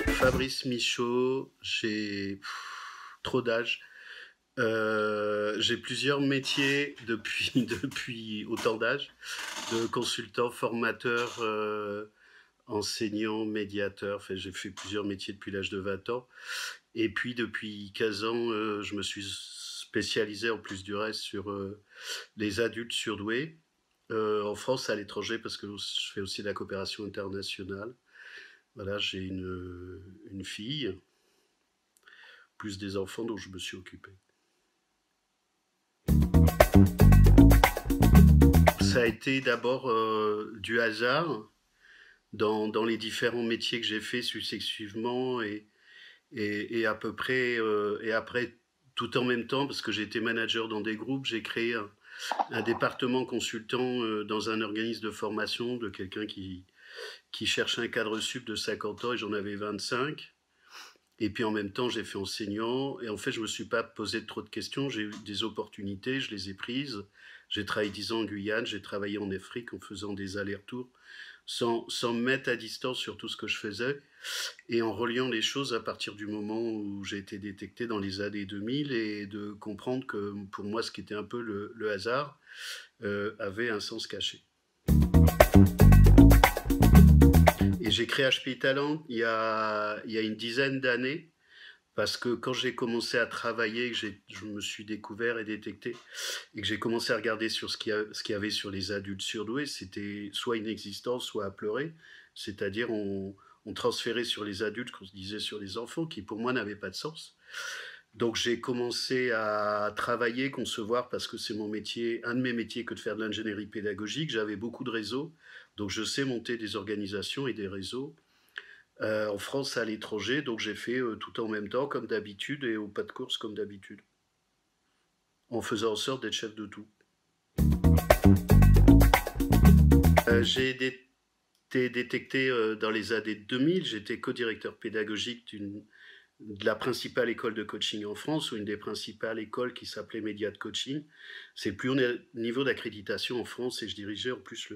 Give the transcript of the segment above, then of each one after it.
Fabrice Michaud, j'ai trop d'âge. J'ai plusieurs métiers depuis, depuis autant d'âge, de consultant, formateur, enseignant, médiateur. Enfin, j'ai fait plusieurs métiers depuis l'âge de 20 ans. Et puis depuis 15 ans, je me suis spécialisé en plus du reste sur les adultes surdoués, en France et à l'étranger, parce que je fais aussi de la coopération internationale. Voilà, j'ai une fille, plus des enfants dont je me suis occupé. Ça a été d'abord du hasard dans les différents métiers que j'ai faits successivement et à peu près, et après, tout en même temps, parce que j'ai été manager dans des groupes, j'ai créé un département consultant dans un organisme de formation de quelqu'un qui cherche un cadre sup de 50 ans et j'en avais 25. Et puis en même temps, j'ai fait enseignant. Et en fait, je ne me suis pas posé trop de questions. J'ai eu des opportunités, je les ai prises. J'ai travaillé 10 ans en Guyane, j'ai travaillé en Afrique en faisant des allers-retours, sans me mettre à distance sur tout ce que je faisais, et en reliant les choses à partir du moment où j'ai été détecté dans les années 2000, et de comprendre que pour moi, ce qui était un peu le hasard, avait un sens caché. Et j'ai créé HP Talent il y a une dizaine d'années, parce que quand j'ai commencé à travailler, je me suis découvert et détecté, et que j'ai commencé à regarder sur ce qu'il y avait sur les adultes surdoués, c'était soit inexistant, soit à pleurer. C'est-à-dire, on transférait sur les adultes qu'on se disait sur les enfants, qui pour moi n'avaient pas de sens. Donc j'ai commencé à travailler, concevoir, parce que c'est mon métier, un de mes métiers, que de faire de l'ingénierie pédagogique. J'avais beaucoup de réseaux, donc je sais monter des organisations et des réseaux en France, à l'étranger. Donc j'ai fait tout en même temps, comme d'habitude, et au pas de course, comme d'habitude, en faisant en sorte d'être chef de tout. J'ai été détecté dans les années 2000. J'étais co-directeur pédagogique de la principale école de coaching en France, ou une des principales écoles, qui s'appelait Média de Coaching. C'est le plus haut niveau d'accréditation en France, et je dirigeais en plus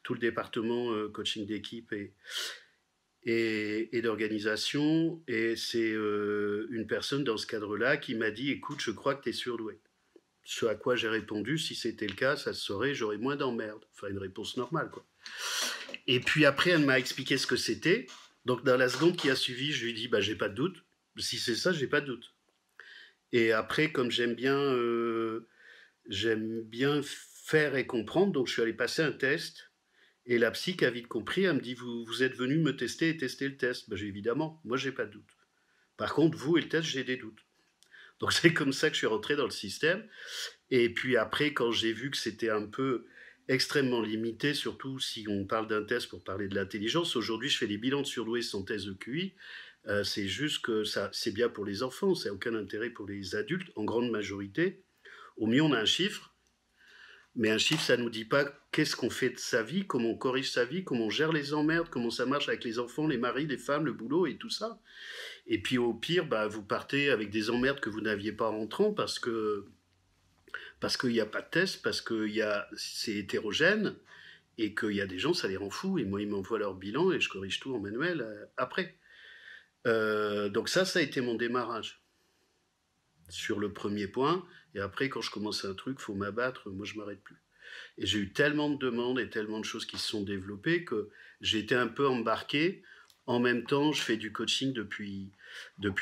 tout le département coaching d'équipe et d'organisation. Et c'est une personne dans ce cadre-là qui m'a dit « Écoute, je crois que tu es surdoué ». Ce à quoi j'ai répondu « Si c'était le cas, ça se saurait, j'aurais moins d'emmerdes ». Enfin, une réponse normale, quoi. Et puis après, elle m'a expliqué ce que c'était. Donc dans la seconde qui a suivi, je lui ai dit « J'ai pas de doute. Si c'est ça, j'ai pas de doute ». Et après, comme j'aime bien faire et comprendre, donc je suis allé passer un test. Et la psy, qui a vite compris, elle me dit « Vous êtes venu me tester et tester le test ». J'ai évidemment, moi j'ai pas de doute. Par contre, vous et le test, j'ai des doutes. Donc c'est comme ça que je suis rentré dans le système. Et puis après, quand j'ai vu que c'était un peu extrêmement limité, surtout si on parle d'un test pour parler de l'intelligence. Aujourd'hui, je fais des bilans de surdoués sans test de QI. C'est juste que c'est bien pour les enfants, ça n'a aucun intérêt pour les adultes, en grande majorité. Au mieux, on a un chiffre, mais un chiffre, ça ne nous dit pas qu'est-ce qu'on fait de sa vie, comment on corrige sa vie, comment on gère les emmerdes, comment ça marche avec les enfants, les maris, les femmes, le boulot et tout ça. Et puis au pire, vous partez avec des emmerdes que vous n'aviez pas en rentrant, parce qu'il n'y a pas de test, parce que c'est hétérogène, et qu'il y a des gens, ça les rend fous, et moi, ils m'envoient leur bilan, et je corrige tout en manuel après. Donc ça a été mon démarrage, sur le premier point. Et après, quand je commence un truc, il faut m'abattre, moi, je ne m'arrête plus. Et j'ai eu tellement de demandes et tellement de choses qui se sont développées que j'ai été un peu embarqué. En même temps, je fais du coaching depuis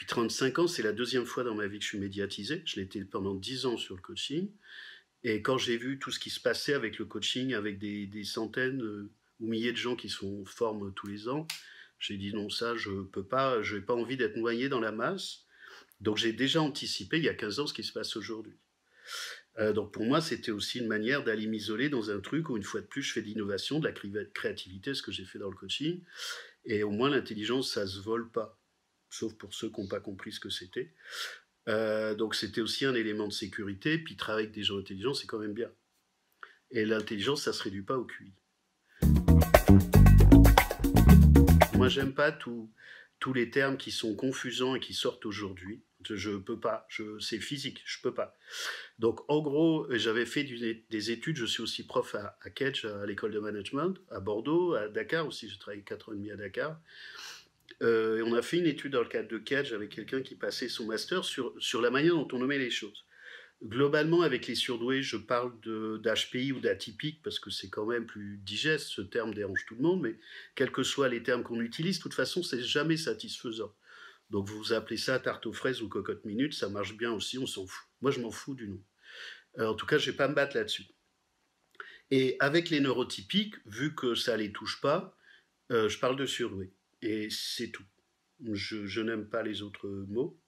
35 ans. C'est la deuxième fois dans ma vie que je suis médiatisé. Je l'étais pendant 10 ans sur le coaching. Et quand j'ai vu tout ce qui se passait avec le coaching, avec des centaines ou milliers de gens qui se forment tous les ans, j'ai dit non, ça, je peux pas, je n'ai pas envie d'être noyé dans la masse. Donc j'ai déjà anticipé, il y a 15 ans, ce qui se passe aujourd'hui. Donc pour moi, c'était aussi une manière d'aller m'isoler dans un truc où, une fois de plus, je fais de l'innovation, de la créativité, ce que j'ai fait dans le coaching. Et au moins, l'intelligence, ça ne se vole pas, sauf pour ceux qui n'ont pas compris ce que c'était. Donc c'était aussi un élément de sécurité. Puis travailler avec des gens intelligents, c'est quand même bien. Et l'intelligence, ça ne se réduit pas au QI. Moi, j'aime pas tout tous les termes qui sont confusants et qui sortent aujourd'hui. Je peux pas, c'est physique, je peux pas. Donc en gros, j'avais fait des études, je suis aussi prof à Kedge, à l'école de management, à Bordeaux, à Dakar aussi, j'ai travaillé 4 ans et demi à Dakar. Et on a fait une étude dans le cadre de Kedge avec quelqu'un qui passait son master sur la manière dont on nommait les choses. Globalement, avec les surdoués, je parle d'HPI ou d'atypique parce que c'est quand même plus digeste, ce terme dérange tout le monde, mais quels que soient les termes qu'on utilise, de toute façon, c'est jamais satisfaisant. Donc vous appelez ça tarte aux fraises ou cocotte minute, ça marche bien aussi, on s'en fout. Moi, je m'en fous du nom. En tout cas, je ne vais pas me battre là-dessus. Et avec les neurotypiques, vu que ça ne les touche pas, je parle de surdoués. Et c'est tout. Je n'aime pas les autres mots,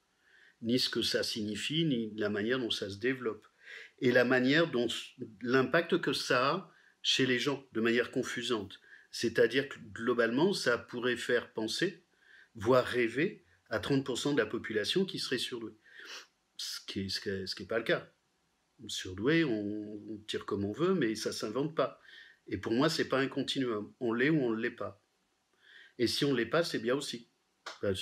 ni ce que ça signifie, ni la manière dont ça se développe. Et la manière dont l'impact que ça a chez les gens, de manière confusante. C'est-à-dire que globalement, ça pourrait faire penser, voire rêver, à 30% de la population qui serait surdouée. Ce qui est pas le cas. Surdoué, on tire comme on veut, mais ça ne s'invente pas. Et pour moi, c'est pas un continuum. On l'est ou on ne l'est pas. Et si on ne l'est pas, c'est bien aussi. Enfin,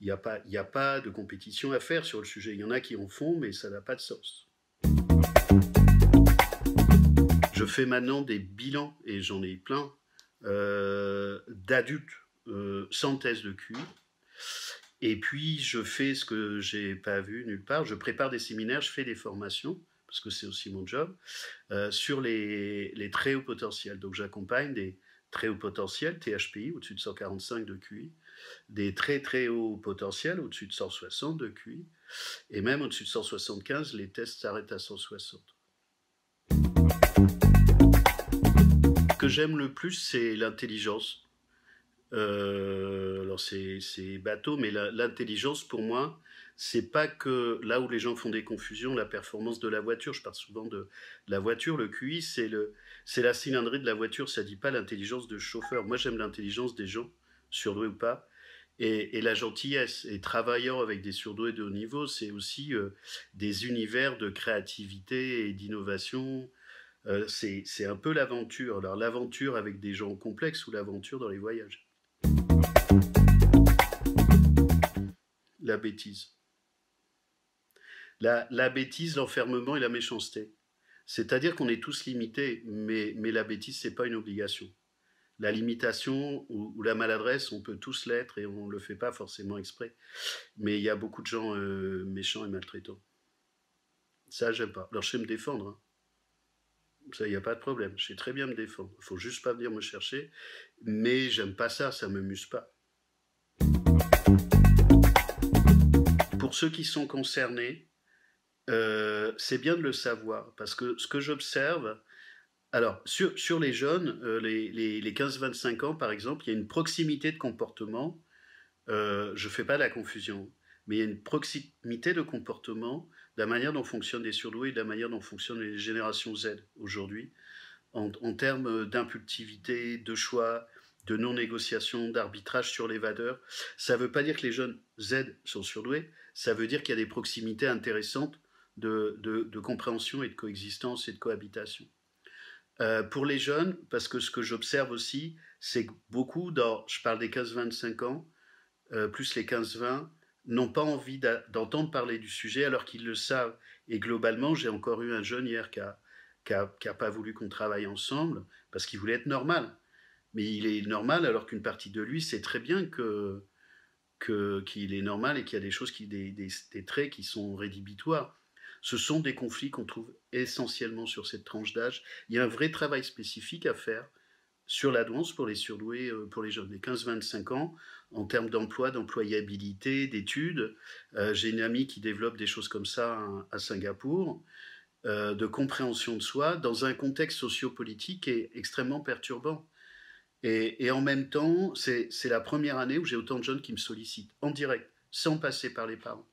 il n'y a pas de compétition à faire sur le sujet. Il y en a qui en font, mais ça n'a pas de sens. Je fais maintenant des bilans, et j'en ai plein, d'adultes sans test de QI. Et puis, je fais ce que j'ai pas vu nulle part. Je prépare des séminaires, je fais des formations, parce que c'est aussi mon job, sur les très hauts potentiels. Donc, j'accompagne des très hauts potentiels, THPI, au-dessus de 145 de QI, des très très hauts potentiels, au-dessus de 160 de QI, et même au-dessus de 175, les tests s'arrêtent à 160. Ce que j'aime le plus, c'est l'intelligence. Alors c'est bateau, mais l'intelligence pour moi, c'est pas que là où les gens font des confusions, la performance de la voiture. Je parle souvent de la voiture. Le QI, c'est la cylindrée de la voiture. Ça dit pas l'intelligence de chauffeur. Moi, j'aime l'intelligence des gens, surdoués ou pas, et la gentillesse. Et travaillant avec des surdoués de haut niveau, c'est aussi des univers de créativité et d'innovation. C'est un peu l'aventure. Alors l'aventure avec des gens complexes ou l'aventure dans les voyages. La bêtise. La bêtise, l'enfermement et la méchanceté. C'est-à-dire qu'on est tous limités, mais la bêtise, c'est pas une obligation. La limitation ou la maladresse, on peut tous l'être et on ne le fait pas forcément exprès. Mais il y a beaucoup de gens méchants et maltraitants. Ça, j'aime pas. Alors, je sais me défendre. Hein. Ça, il n'y a pas de problème. Je sais très bien me défendre. Il faut juste pas venir me chercher. Mais j'aime pas ça, ça me muse pas. Pour ceux qui sont concernés, c'est bien de le savoir, parce que ce que j'observe, alors sur les jeunes, les 15-25 ans par exemple, il y a une proximité de comportement, je ne fais pas la confusion, mais il y a une proximité de comportement, de la manière dont fonctionnent les surdoués et de la manière dont fonctionnent les générations Z aujourd'hui, en termes d'impulsivité, de choix, de non-négociation, d'arbitrage sur les valeurs. Ça ne veut pas dire que les jeunes Z sont surdoués, ça veut dire qu'il y a des proximités intéressantes de compréhension et de coexistence et de cohabitation. Pour les jeunes, parce que ce que j'observe aussi, c'est que beaucoup, je parle des 15-25 ans, plus les 15-20, n'ont pas envie d'entendre parler du sujet alors qu'ils le savent. Et globalement, j'ai encore eu un jeune hier qui a pas voulu qu'on travaille ensemble parce qu'il voulait être normal. Mais il est normal alors qu'une partie de lui sait très bien qu'il est normal et qu'il y a des choses, des traits qui sont rédhibitoires. Ce sont des conflits qu'on trouve essentiellement sur cette tranche d'âge. Il y a un vrai travail spécifique à faire sur la douance pour les surdoués, pour les jeunes, les 15-25 ans, en termes d'emploi, d'employabilité, d'études. J'ai une amie qui développe des choses comme ça à Singapour, de compréhension de soi, dans un contexte sociopolitique qui est extrêmement perturbant. Et en même temps, c'est la première année où j'ai autant de jeunes qui me sollicitent, en direct, sans passer par les parents.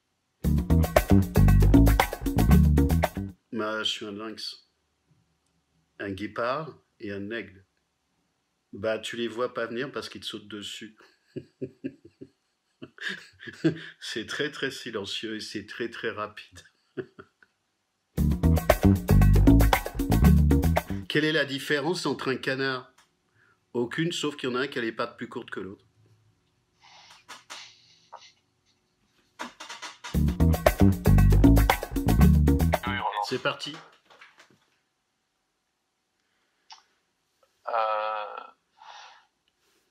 Je suis un lynx, un guépard et un aigle. Tu les vois pas venir parce qu'ils te sautent dessus. C'est très très silencieux et c'est très très rapide. Quelle est la différence entre un canard? Aucune, sauf qu'il y en a un qui a les pattes plus courtes que l'autre. parti. Euh,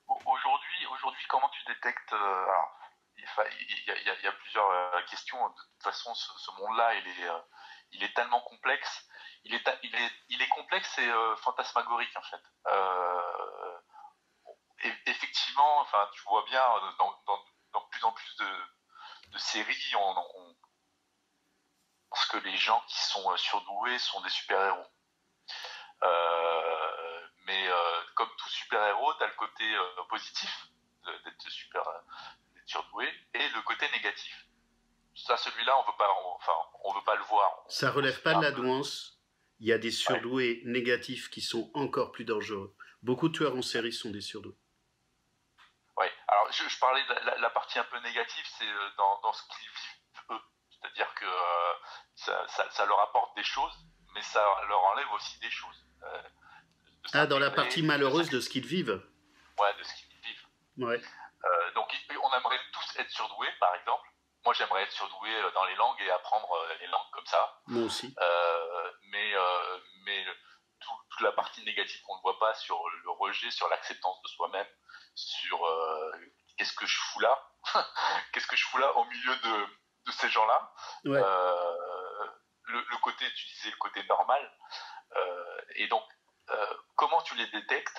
aujourd'hui, comment tu détectes alors, il y a plusieurs questions. De toute façon, ce monde-là, il est tellement complexe. Il est complexe et fantasmagorique en fait. Effectivement, enfin, tu vois bien dans plus en plus de séries, on pense que les gens qui sont surdoués sont des super-héros. Mais comme tout super-héros, tu as le côté positif d'être surdoué et le côté négatif. Ça, celui-là, on veut pas le voir. Ça relève pas de la douance. Il y a des surdoués négatifs qui sont encore plus dangereux. Beaucoup de tueurs en série sont des surdoués. Ouais. Alors, je parlais de partie un peu négative, c'est dans ce qu'ils vivent eux. C'est-à-dire que ça leur apporte des choses, mais ça leur enlève aussi des choses. Dans la partie malheureuse de ce qu'ils vivent. Ouais, de ce qu'ils vivent. Ouais. Donc, on aimerait tous être surdoués, par exemple. Moi, j'aimerais être surdoué dans les langues et apprendre les langues comme ça. Moi aussi. Mais toute la partie négative qu'on ne voit pas sur le rejet, sur l'acceptance de soi-même, sur qu'est-ce que je fous là qu'est-ce que je fous là au milieu de ces gens-là. Ouais. Le côté, tu disais le côté normal. Et donc, comment tu les détectes?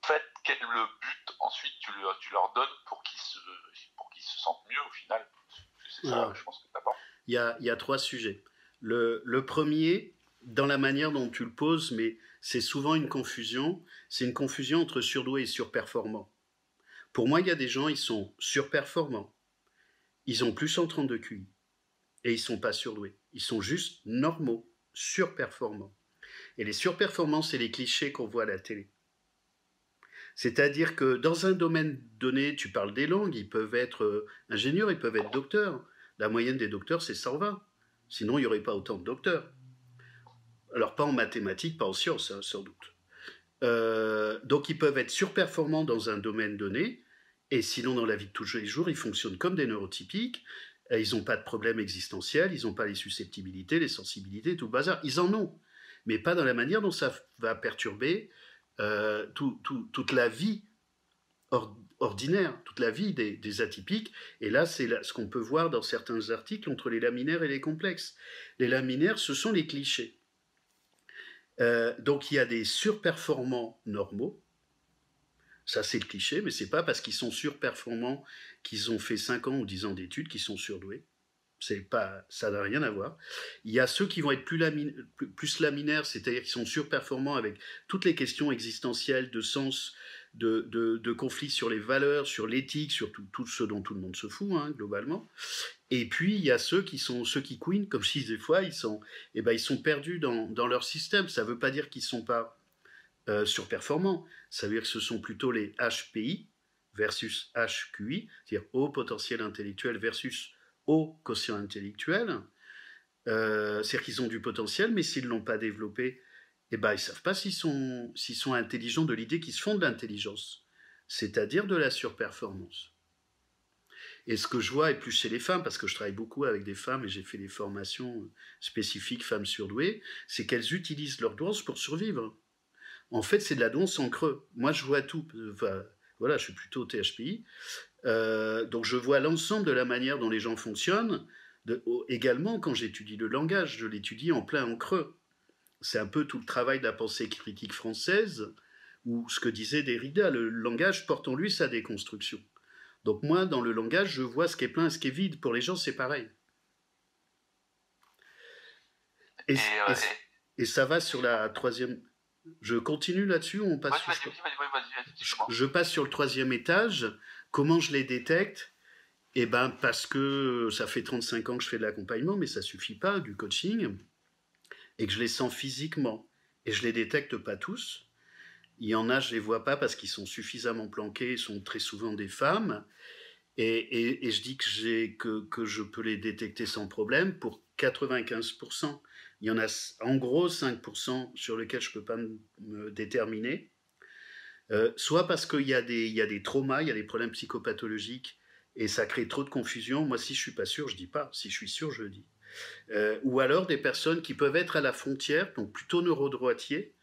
En fait, quel est le but ensuite tu leur donnes pour qu'ils se sentent mieux au final? C'est ça, je pense que t'apportes. Il y a 3 sujets. Le premier, dans la manière dont tu le poses, mais c'est souvent une confusion, c'est une confusion entre surdoué et surperformant. Pour moi, il y a des gens, ils sont surperformants. Ils ont plus 132 QI. Et ils sont pas surdoués. Ils sont juste normaux, surperformants. Et les surperformants, c'est les clichés qu'on voit à la télé. C'est-à-dire que dans un domaine donné, tu parles des langues, ils peuvent être ingénieurs, ils peuvent être docteurs. La moyenne des docteurs, c'est 120. Sinon, il n'y aurait pas autant de docteurs. Alors, pas en mathématiques, pas en sciences, hein, sans doute. Donc, ils peuvent être surperformants dans un domaine donné, et sinon, dans la vie de tous les jours, ils fonctionnent comme des neurotypiques. Ils n'ont pas de problème existentiel, ils n'ont pas les susceptibilités, les sensibilités, tout le bazar. Ils en ont, mais pas dans la manière dont ça va perturber toute la vie ordinaire, toute la vie des atypiques. Et là, c'est ce qu'on peut voir dans certains articles entre les laminaires et les complexes. Les laminaires, ce sont les clichés. Donc il y a des surperformants normaux. Ça, c'est le cliché, mais c'est pas parce qu'ils sont surperformants qu'ils ont fait 5 ans ou 10 ans d'études qu'ils sont surdoués. Ça n'a rien à voir. Il y a ceux qui vont être plus laminaires, c'est-à-dire qui sont surperformants avec toutes les questions existentielles, de sens, de conflits sur les valeurs, sur l'éthique, sur tout ce dont tout le monde se fout, hein, globalement. Et puis, il y a ceux qui queenent, comme je disais des fois, ils sont perdus dans leur système. Ça ne veut pas dire qu'ils ne sont pas surperformants. Ça veut dire que ce sont plutôt les HPI versus HQI, c'est-à-dire haut potentiel intellectuel versus haut quotient intellectuel. C'est-à-dire qu'ils ont du potentiel, mais s'ils ne l'ont pas développé, ils ne savent pas s'ils sont intelligents de l'idée qu'ils se font de l'intelligence, c'est-à-dire de la surperformance. Et ce que je vois, et plus chez les femmes, parce que je travaille beaucoup avec des femmes et j'ai fait des formations spécifiques femmes surdouées, c'est qu'elles utilisent leur douance pour survivre. En fait, c'est de la douance en creux. Moi, je vois tout. Enfin, voilà, je suis plutôt THPI. Donc, je vois l'ensemble de la manière dont les gens fonctionnent. Également, quand j'étudie le langage, je l'étudie en plein en creux. C'est un peu tout le travail de la pensée critique française, ou ce que disait Derrida, le langage porte en lui sa déconstruction. Donc moi, dans le langage, je vois ce qui est plein et ce qui est vide. Pour les gens, c'est pareil. Et ça va sur la troisième... Je continue là-dessus ou on passe vas-y, je passe sur le 3e étage. Comment je les détecte? Eh ben, parce que ça fait 35 ans que je fais de l'accompagnement, mais ça ne suffit pas, du coaching, et que je les sens physiquement. Et je ne les détecte pas tous. Il y en a, je ne les vois pas parce qu'ils sont suffisamment planqués, ils sont très souvent des femmes. Et je dis que je peux les détecter sans problème pour 95%. Il y en a en gros 5% sur lesquels je ne peux pas me déterminer. Soit parce qu'il y a des traumas, il y a des problèmes psychopathologiques, et ça crée trop de confusion. Moi, si je ne suis pas sûr, je ne dis pas. Si je suis sûr, je le dis. Ou alors des personnes qui peuvent être à la frontière, donc plutôt neurodroitiers,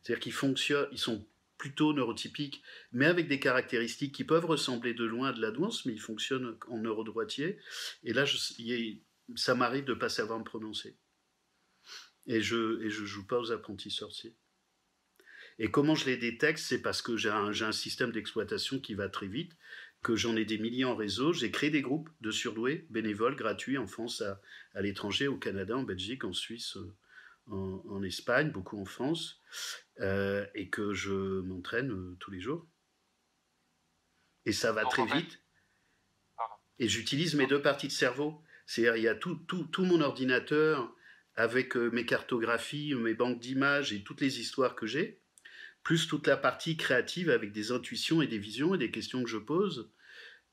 c'est-à-dire qu'ils fonctionnent, ils sont plutôt neurotypiques, mais avec des caractéristiques qui peuvent ressembler de loin à de la douance, mais ils fonctionnent en neurodroitier. Et là, ça m'arrive de ne pas savoir me prononcer. Et je joue pas aux apprentis sorciers. Et comment je les détecte, c'est parce que j'ai un système d'exploitation qui va très vite, que j'en ai des milliers en réseau. J'ai créé des groupes de surdoués bénévoles gratuits en France, à l'étranger, au Canada, en Belgique, en Suisse, en Espagne, beaucoup en France, et que je m'entraîne tous les jours. Et ça va très vite. Et j'utilise mes deux parties de cerveau. C'est-à-dire, il y a tout mon ordinateur avec mes cartographies, mes banques d'images et toutes les histoires que j'ai, plus toute la partie créative avec des intuitions et des visions et des questions que je pose.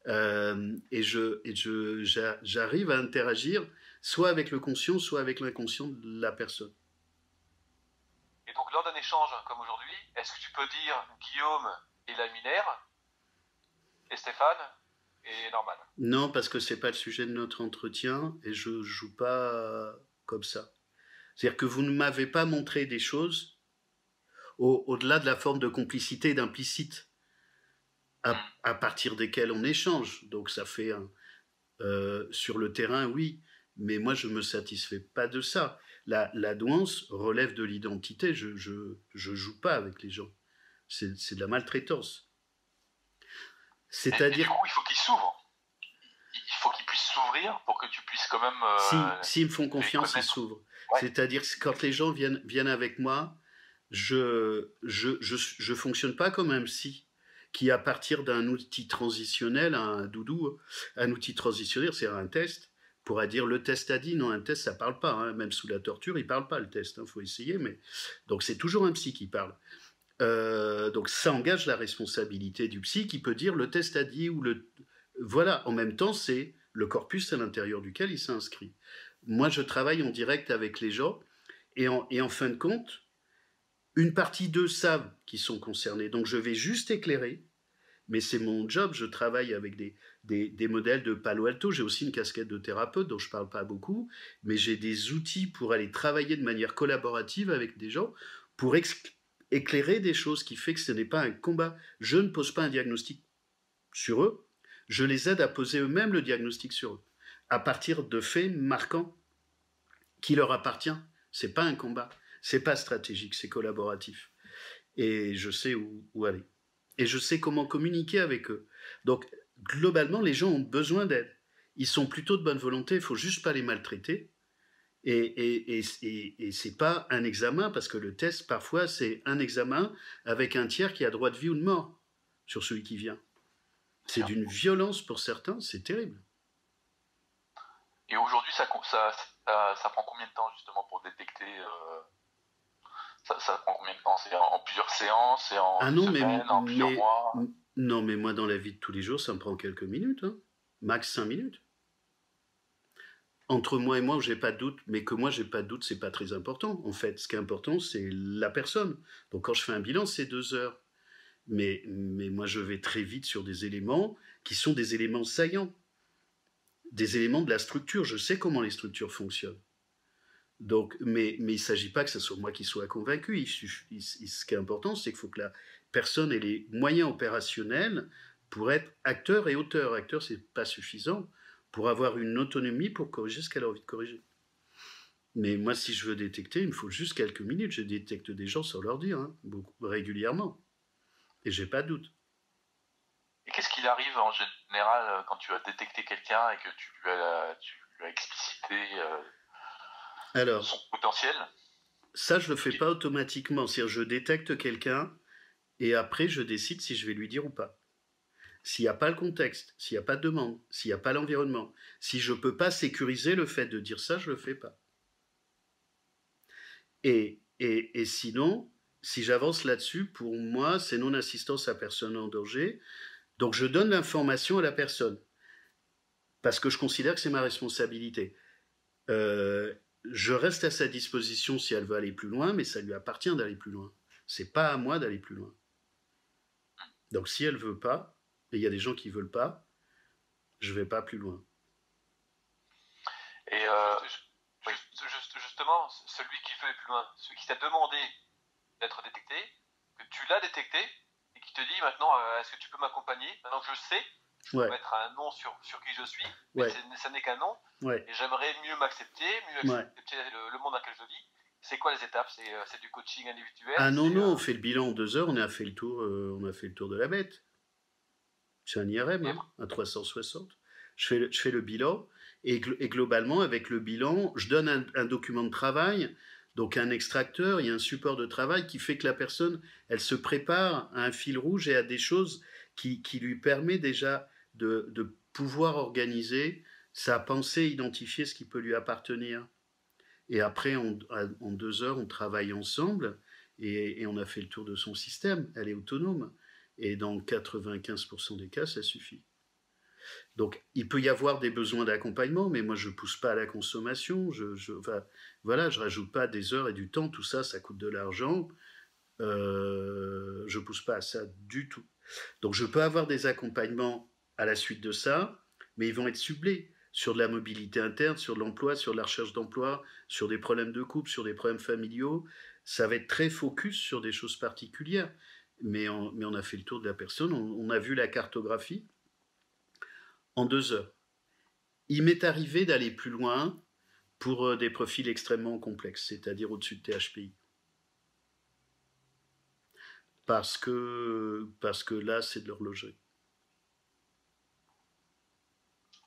Et j'arrive à interagir soit avec le conscient, soit avec l'inconscient de la personne. Et donc, lors d'un échange comme aujourd'hui, est-ce que tu peux dire Guillaume est laminaire et Stéphane est normal? Non, parce que c'est pas le sujet de notre entretien et je joue pas comme ça. C'est-à-dire que vous ne m'avez pas montré des choses au-delà de la forme de complicité et d'implicite à partir desquelles on échange. Donc ça fait sur le terrain, oui, mais moi je me satisfais pas de ça. La douance relève de l'identité. Je joue pas avec les gens. C'est de la maltraitance. C'est-à-dire. Et du coup, il faut qu'ils s'ouvrent. Il faut qu'ils puissent s'ouvrir pour que tu puisses quand même. S'ils me font confiance, ils s'ouvrent. Ouais. C'est-à-dire que quand les gens viennent avec moi, je fonctionne pas comme un psy qui, à partir d'un outil transitionnel, un doudou, un outil transitionnel, c'est un test, pourra dire le test a dit. Non, un test, ça parle pas. Hein. Même sous la torture, il parle pas, le test. Faut essayer. Mais donc, c'est toujours un psy qui parle. Donc, ça engage la responsabilité du psy qui peut dire le test a dit ou le... Voilà, en même temps, c'est le corpus à l'intérieur duquel il s'inscrit. Moi, je travaille en direct avec les gens et en fin de compte, une partie d'eux savent qu'ils sont concernés. Donc, je vais juste éclairer, mais c'est mon job. Je travaille avec des modèles de Palo Alto. J'ai aussi une casquette de thérapeute dont je ne parle pas beaucoup, mais j'ai des outils pour aller travailler de manière collaborative avec des gens pour éclairer des choses qui fait que ce n'est pas un combat. Je ne pose pas un diagnostic sur eux. Je les aide à poser eux-mêmes le diagnostic sur eux, à partir de faits marquants qui leur appartient. C'est pas un combat, c'est pas stratégique, c'est collaboratif. Et je sais où aller. Et je sais comment communiquer avec eux. Donc, globalement, les gens ont besoin d'aide. Ils sont plutôt de bonne volonté, il faut juste pas les maltraiter. Et c'est pas un examen, parce que le test, parfois, c'est un examen avec un tiers qui a droit de vie ou de mort sur celui qui vient. C'est d'une violence pour certains, c'est terrible. Et aujourd'hui, ça prend combien de temps justement pour détecter ça prend combien de temps? C'est en plusieurs séances, c'est en semaine, en plusieurs mois? Non, mais moi, dans la vie de tous les jours, ça me prend quelques minutes, hein. Max 5 minutes. Entre moi et moi, où j'ai pas de doute, mais que moi, j'ai pas de doute, c'est pas très important. En fait, ce qui est important, c'est la personne. Donc, quand je fais un bilan, c'est 2 heures. Mais moi, je vais très vite sur des éléments qui sont des éléments saillants, des éléments de la structure. Je sais comment les structures fonctionnent. Donc, mais il ne s'agit pas que ce soit moi qui sois convaincu. Ce qui est important, c'est qu'il faut que la personne ait les moyens opérationnels pour être acteur et auteur. Acteur, c'est pas suffisant pour avoir une autonomie pour corriger ce qu'elle a envie de corriger. Mais moi, si je veux détecter, il me faut juste quelques minutes. Je détecte des gens sans leur dire, hein, régulièrement. Et j'ai pas de doute. Et qu'est-ce qu'il arrive en général quand tu as détecté quelqu'un et que tu lui as explicité son potentiel? Ça, je le fais pas automatiquement. C'est-à-dire, je détecte quelqu'un et après, je décide si je vais lui dire ou pas. S'il n'y a pas le contexte, s'il n'y a pas de demande, s'il n'y a pas l'environnement, si je ne peux pas sécuriser le fait de dire ça, je ne le fais pas. Et sinon, si j'avance là-dessus, pour moi, c'est non-assistance à personne en danger. Donc, je donne l'information à la personne parce que je considère que c'est ma responsabilité. Je reste à sa disposition si elle veut aller plus loin, mais ça lui appartient d'aller plus loin. C'est pas à moi d'aller plus loin. Donc, si elle veut pas, et il y a des gens qui veulent pas, je vais pas plus loin. Et celui qui veut aller plus loin, celui qui t'a demandé d'être détecté, que tu l'as détecté, et qui te dit maintenant, est-ce que tu peux m'accompagner? Maintenant que je sais, je peux mettre un nom sur qui je suis, mais ça n'est qu'un nom, et j'aimerais mieux m'accepter, mieux accepter le monde dans lequel je vis. C'est quoi les étapes? C'est du coaching individuel? Ah non, on fait le bilan en 2 heures, on a fait le tour de la bête. C'est un IRM, un 360. Je fais le bilan, et globalement, avec le bilan, je donne un document de travail, donc un extracteur, il y a un support de travail qui fait que la personne, elle se prépare à un fil rouge et à des choses qui lui permet déjà de pouvoir organiser sa pensée, identifier ce qui peut lui appartenir. Et après, en 2 heures, on travaille ensemble et on a fait le tour de son système. Elle est autonome. Et dans 95% des cas, ça suffit. Donc, il peut y avoir des besoins d'accompagnement, mais moi, je ne pousse pas à la consommation. Je rajoute pas des heures et du temps. Tout ça, ça coûte de l'argent. Je ne pousse pas à ça du tout. Donc, je peux avoir des accompagnements à la suite de ça, mais ils vont être ciblés sur de la mobilité interne, sur de l'emploi, sur de la recherche d'emploi, sur des problèmes de couple, sur des problèmes familiaux. Ça va être très focus sur des choses particulières. Mais on a fait le tour de la personne, on a vu la cartographie en 2 heures. Il m'est arrivé d'aller plus loin pour des profils extrêmement complexes, c'est-à-dire au-dessus de THPI. Parce que là, c'est de l'horlogerie.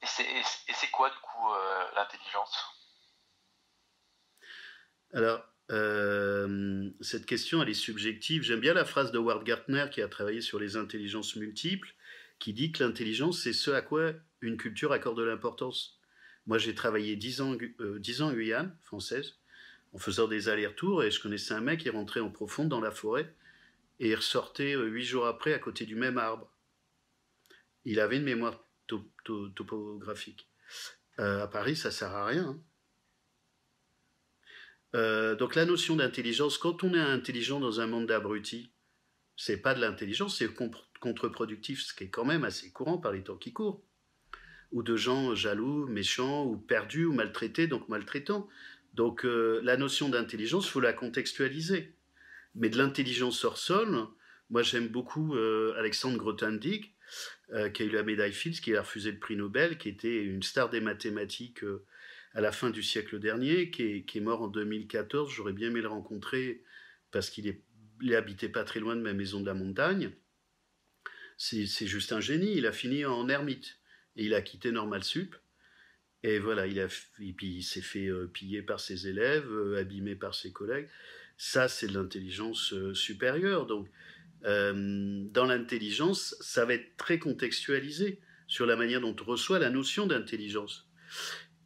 Et c'est quoi, du coup, l'intelligence? Alors, cette question, elle est subjective. J'aime bien la phrase de Howard Gardner, qui a travaillé sur les intelligences multiples, qui dit que l'intelligence, c'est ce à quoi une culture accorde de l'importance. Moi, j'ai travaillé 10 ans en Guyane française, en faisant des allers-retours, et je connaissais un mec qui rentrait en profonde dans la forêt, et il ressortait 8 jours après à côté du même arbre. Il avait une mémoire topographique. À Paris, ça sert à rien. Donc la notion d'intelligence, quand on est intelligent dans un monde d'abrutis, c'est pas de l'intelligence, c'est contre-productif, ce qui est quand même assez courant par les temps qui courent. Ou de gens jaloux, méchants, ou perdus, ou maltraités, donc maltraitants. Donc la notion d'intelligence, il faut la contextualiser. Mais de l'intelligence hors sol, moi j'aime beaucoup Alexandre Grothendieck, qui a eu la médaille Fields, qui a refusé le prix Nobel, qui était une star des mathématiques à la fin du siècle dernier, qui est mort en 2014. J'aurais bien aimé le rencontrer parce qu'il habitait pas très loin de ma maison de la montagne. C'est juste un génie. Il a fini en ermite et il a quitté Normal Sup. Et voilà, et puis il s'est fait piller par ses élèves, abîmer par ses collègues. Ça, c'est de l'intelligence supérieure. Donc, dans l'intelligence, ça va être très contextualisé sur la manière dont on reçoit la notion d'intelligence.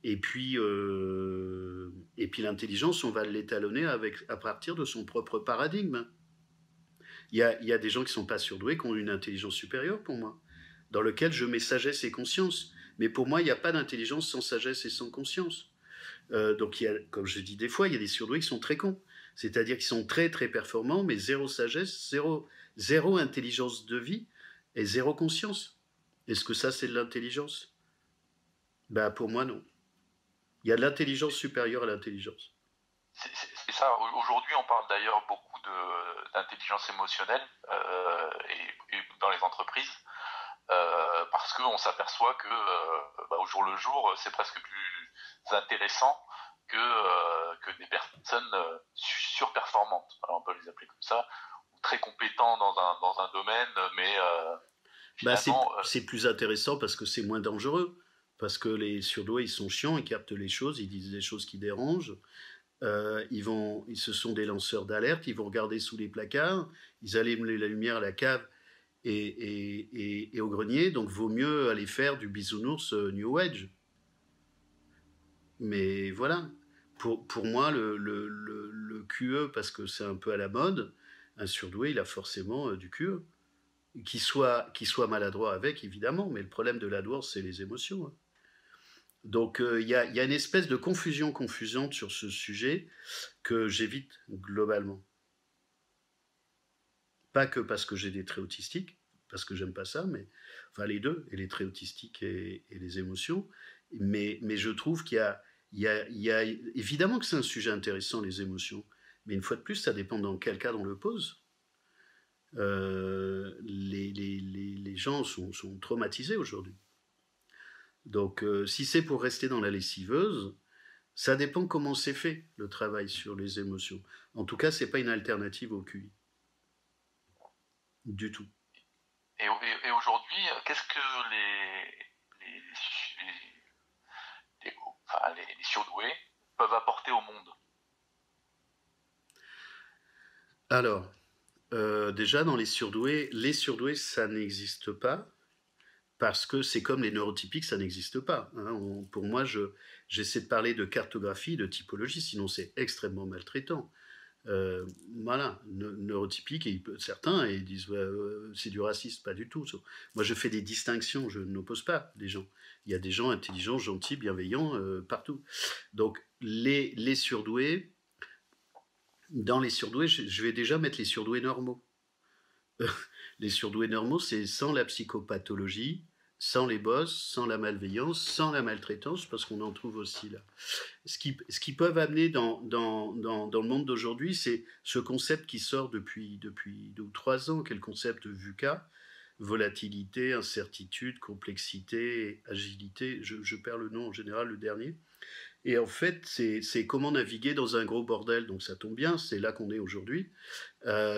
Et puis l'intelligence, on va l'étalonner à partir de son propre paradigme. Il y a des gens qui ne sont pas surdoués, qui ont une intelligence supérieure pour moi, dans lequel je mets sagesse et conscience. Mais pour moi, il n'y a pas d'intelligence sans sagesse et sans conscience. Donc, comme je dis des fois, il y a des surdoués qui sont très cons. C'est-à-dire qu'ils sont très, très performants, mais zéro sagesse, zéro intelligence de vie et zéro conscience. Est-ce que ça, c'est de l'intelligence? Pour moi, non. Il y a de l'intelligence supérieure à l'intelligence. C'est ça. Aujourd'hui, on parle d'ailleurs beaucoup d'intelligence émotionnelle et dans les entreprises parce qu'on s'aperçoit que au jour le jour, c'est presque plus intéressant que des personnes surperformantes. Alors on peut les appeler comme ça, ou très compétents dans un domaine, mais c'est plus intéressant parce que c'est moins dangereux. Parce que les surdoués, ils sont chiants, ils captent les choses, ils disent des choses qui dérangent. Ce sont des lanceurs d'alerte, ils vont regarder sous les placards, ils allument la lumière à la cave et au grenier, donc vaut mieux aller faire du bisounours New Age. Mais voilà, pour moi, le QE, parce que c'est un peu à la mode, un surdoué, il a forcément du QE. Qu'il soit maladroit avec, évidemment, mais le problème de la douance, c'est les émotions. Hein. Donc il y a une espèce de confusion confusante sur ce sujet que j'évite globalement. Pas que parce que j'ai des traits autistiques, parce que j'aime pas ça, mais enfin les deux, et les traits autistiques et les émotions. Mais je trouve qu'il Évidemment que c'est un sujet intéressant, les émotions, mais une fois de plus, ça dépend dans quel cadre on le pose. Les gens sont traumatisés aujourd'hui. Donc, si c'est pour rester dans la lessiveuse, ça dépend comment c'est fait, le travail sur les émotions. En tout cas, c'est pas une alternative au QI. Du tout. Et aujourd'hui, qu'est-ce que les, les surdoués peuvent apporter au monde? Alors, déjà, dans les surdoués, ça n'existe pas, parce que c'est comme les neurotypiques, ça n'existe pas. Hein. Pour moi, j'essaie de parler de cartographie, de typologie, sinon c'est extrêmement maltraitant. Voilà, neurotypique, et certains ils disent ouais, c'est du racisme, pas du tout. Moi je fais des distinctions, je n'oppose pas les gens. Il y a des gens intelligents, gentils, bienveillants partout. Donc les surdoués, dans les surdoués, je vais déjà mettre les surdoués normaux. Les surdoués normaux, c'est sans la psychopathologie, sans les boss, sans la malveillance, sans la maltraitance, parce qu'on en trouve aussi là. Ce qu'ils peuvent amener dans le monde d'aujourd'hui, c'est ce concept qui sort depuis 2 ou 3 ans, qui est le concept de VUCA, volatilité, incertitude, complexité, agilité, je perds le nom en général, le dernier. Et en fait, c'est comment naviguer dans un gros bordel, donc ça tombe bien, c'est là qu'on est aujourd'hui,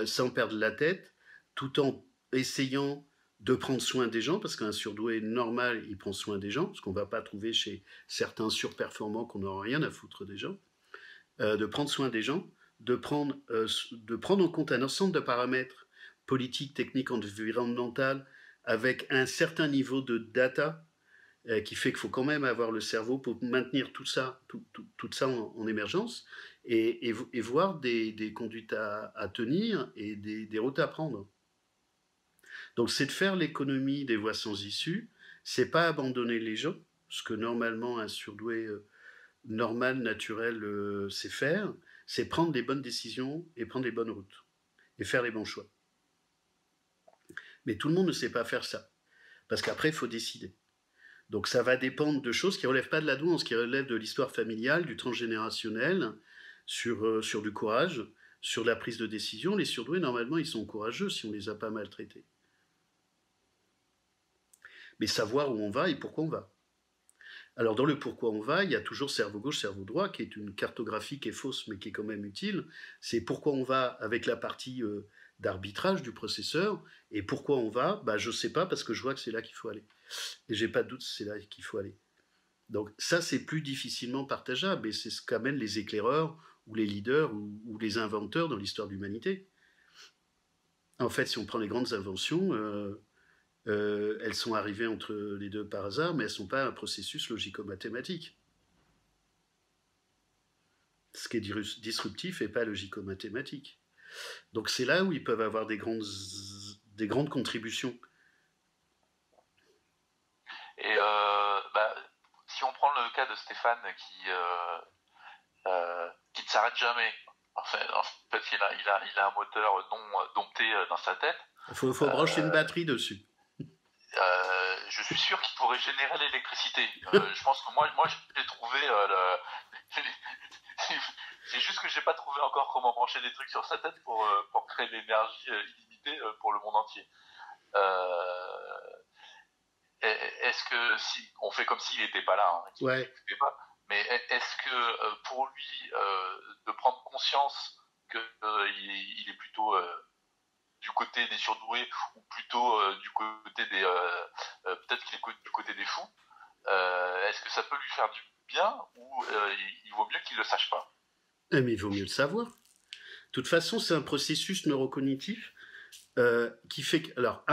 sans perdre la tête, tout en essayant de prendre soin des gens, parce qu'un surdoué normal, il prend soin des gens, ce qu'on ne va pas trouver chez certains surperformants qu'on n'aura rien à foutre des gens, de prendre soin des gens, de prendre en compte un ensemble de paramètres politiques, techniques, environnementaux, avec un certain niveau de data, qui fait qu'il faut quand même avoir le cerveau pour maintenir tout ça, tout ça en émergence, et voir des conduites à tenir et des routes à prendre. Donc c'est de faire l'économie des voies sans issue, c'est pas abandonner les gens, ce que normalement un surdoué normal, naturel sait faire, c'est prendre les bonnes décisions et prendre les bonnes routes, et faire les bons choix. Mais tout le monde ne sait pas faire ça, parce qu'après il faut décider. Donc ça va dépendre de choses qui ne relèvent pas de la douance, qui relèvent de l'histoire familiale, du transgénérationnel, sur du courage, sur la prise de décision. Les surdoués, normalement, ils sont courageux si on ne les a pas maltraités. Mais savoir où on va et pourquoi on va. Alors dans le pourquoi on va, il y a toujours cerveau gauche, cerveau droit, qui est une cartographie qui est fausse, mais qui est quand même utile. C'est pourquoi on va avec la partie d'arbitrage du processeur, et pourquoi on va, je ne sais pas, parce que je vois que c'est là qu'il faut aller. Et j'ai pas de doute, c'est là qu'il faut aller. Donc ça, c'est plus difficilement partageable, et c'est ce qu'amènent les éclaireurs, ou les leaders, ou les inventeurs dans l'histoire de l'humanité. En fait, si on prend les grandes inventions, elles sont arrivées entre les deux par hasard, mais elles ne sont pas un processus logico-mathématique. Ce qui est disruptif n'est pas logico-mathématique. Donc c'est là où ils peuvent avoir des grandes contributions. Et si on prend le cas de Stéphane qui ne s'arrête jamais, en fait il a un moteur non dompté dans sa tête. Il faut brancher une batterie dessus. Je suis sûr qu'il pourrait générer l'électricité. Je pense que moi j'ai trouvé c'est juste que j'ai pas trouvé encore comment brancher des trucs sur sa tête pour créer de l'énergie illimitée pour le monde entier. Est-ce que si on fait comme s'il n'était pas là, hein, ouais. pas, mais est-ce que pour lui de prendre conscience que il est plutôt du côté des surdoués ou plutôt du côté des peut-être qu'il est du côté des fous, est-ce que ça peut lui faire du bien ou il vaut mieux qu'il le sache pas? Mais il vaut mieux le savoir. De toute façon, c'est un processus neurocognitif qui fait que, alors,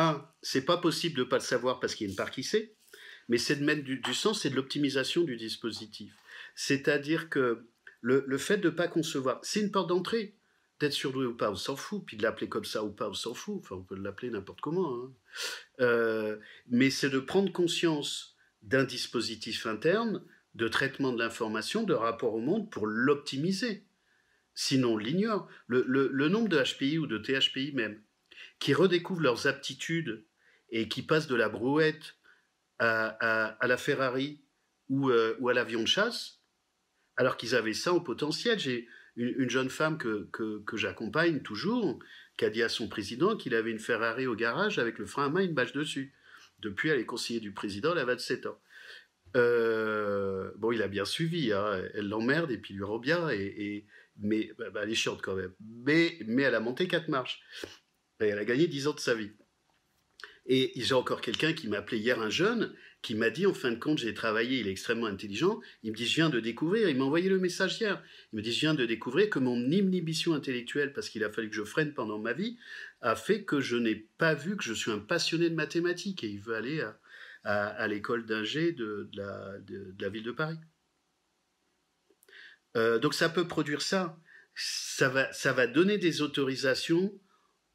c'est pas possible de ne pas le savoir parce qu'il y a une part qui sait, mais c'est de mettre du sens et de l'optimisation du dispositif. C'est-à-dire que le fait de ne pas concevoir, c'est une porte d'entrée. D'être surdoué ou pas, on s'en fout. Puis de l'appeler comme ça ou pas, on s'en fout. Enfin, on peut l'appeler n'importe comment. Hein. Mais c'est de prendre conscience d'un dispositif interne, de traitement de l'information, de rapport au monde pour l'optimiser. Sinon, on l'ignore. Le nombre de HPI ou de THPI même, qui redécouvrent leurs aptitudes et qui passent de la brouette à la Ferrari ou à l'avion de chasse, alors qu'ils avaient ça au potentiel. J'ai une jeune femme que j'accompagne toujours, qui a dit à son président qu'il avait une Ferrari au garage avec le frein à main et une bâche dessus. Depuis, elle est conseillère du président, elle a 27 ans. Bon, il a bien suivi, hein. Elle l'emmerde et puis il lui rend bien, mais elle est chiante quand même. Mais elle a monté 4 marches et elle a gagné 10 ans de sa vie. Et j'ai encore quelqu'un qui m'a appelé hier, un jeune, qui m'a dit, en fin de compte, j'ai travaillé, il est extrêmement intelligent, il me dit, je viens de découvrir, il m'a envoyé le message hier, il me dit, je viens de découvrir que mon inhibition intellectuelle, parce qu'il a fallu que je freine pendant ma vie, a fait que je n'ai pas vu que je suis un passionné de mathématiques, et il veut aller à l'école d'ingé de la ville de Paris. Donc ça peut produire ça. Ça va donner des autorisations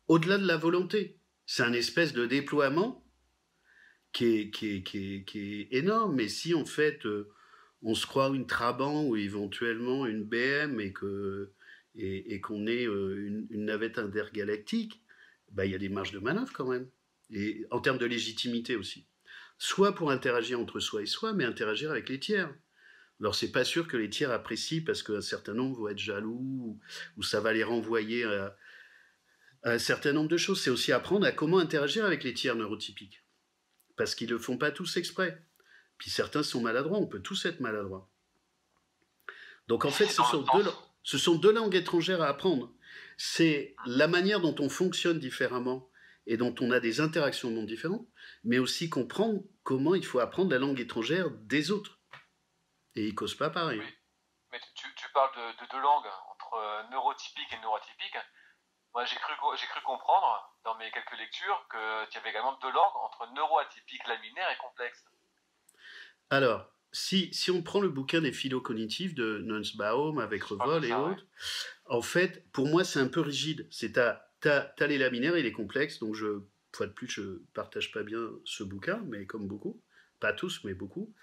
au-delà de la volonté. C'est un espèce de déploiement qui est énorme. Mais si en fait on se croit une Trabant ou éventuellement une BM et qu'on est une navette intergalactique, bah, il y a des marges de manœuvre quand même. Et en termes de légitimité aussi. Soit pour interagir entre soi et soi, mais interagir avec les tiers. Alors c'est pas sûr que les tiers apprécient parce qu'un certain nombre vont être jaloux ou ça va les renvoyer à un certain nombre de choses. C'est aussi apprendre à comment interagir avec les tiers neurotypiques. Parce qu'ils ne le font pas tous exprès. Puis certains sont maladroits, on peut tous être maladroits. Donc en fait, ce sont deux langues étrangères à apprendre. C'est la manière dont on fonctionne différemment et dont on a des interactions non différentes, mais aussi comprendre comment il faut apprendre la langue étrangère des autres. Et ils ne causent pas pareil. Oui, mais tu parles de deux langues, entre neurotypique et neurotypique. Moi, j'ai cru comprendre, dans mes quelques lectures, qu'il y avait également deux langues entre neuroatypique, laminaire et complexe. Alors, si on prend le bouquin des phylocognitifs de Nussbaum avec Revol et autres, en fait, pour moi, c'est un peu rigide. T'as les laminaires et les complexes, donc fois de plus, je partage pas bien ce bouquin, mais comme beaucoup, pas tous, mais beaucoup.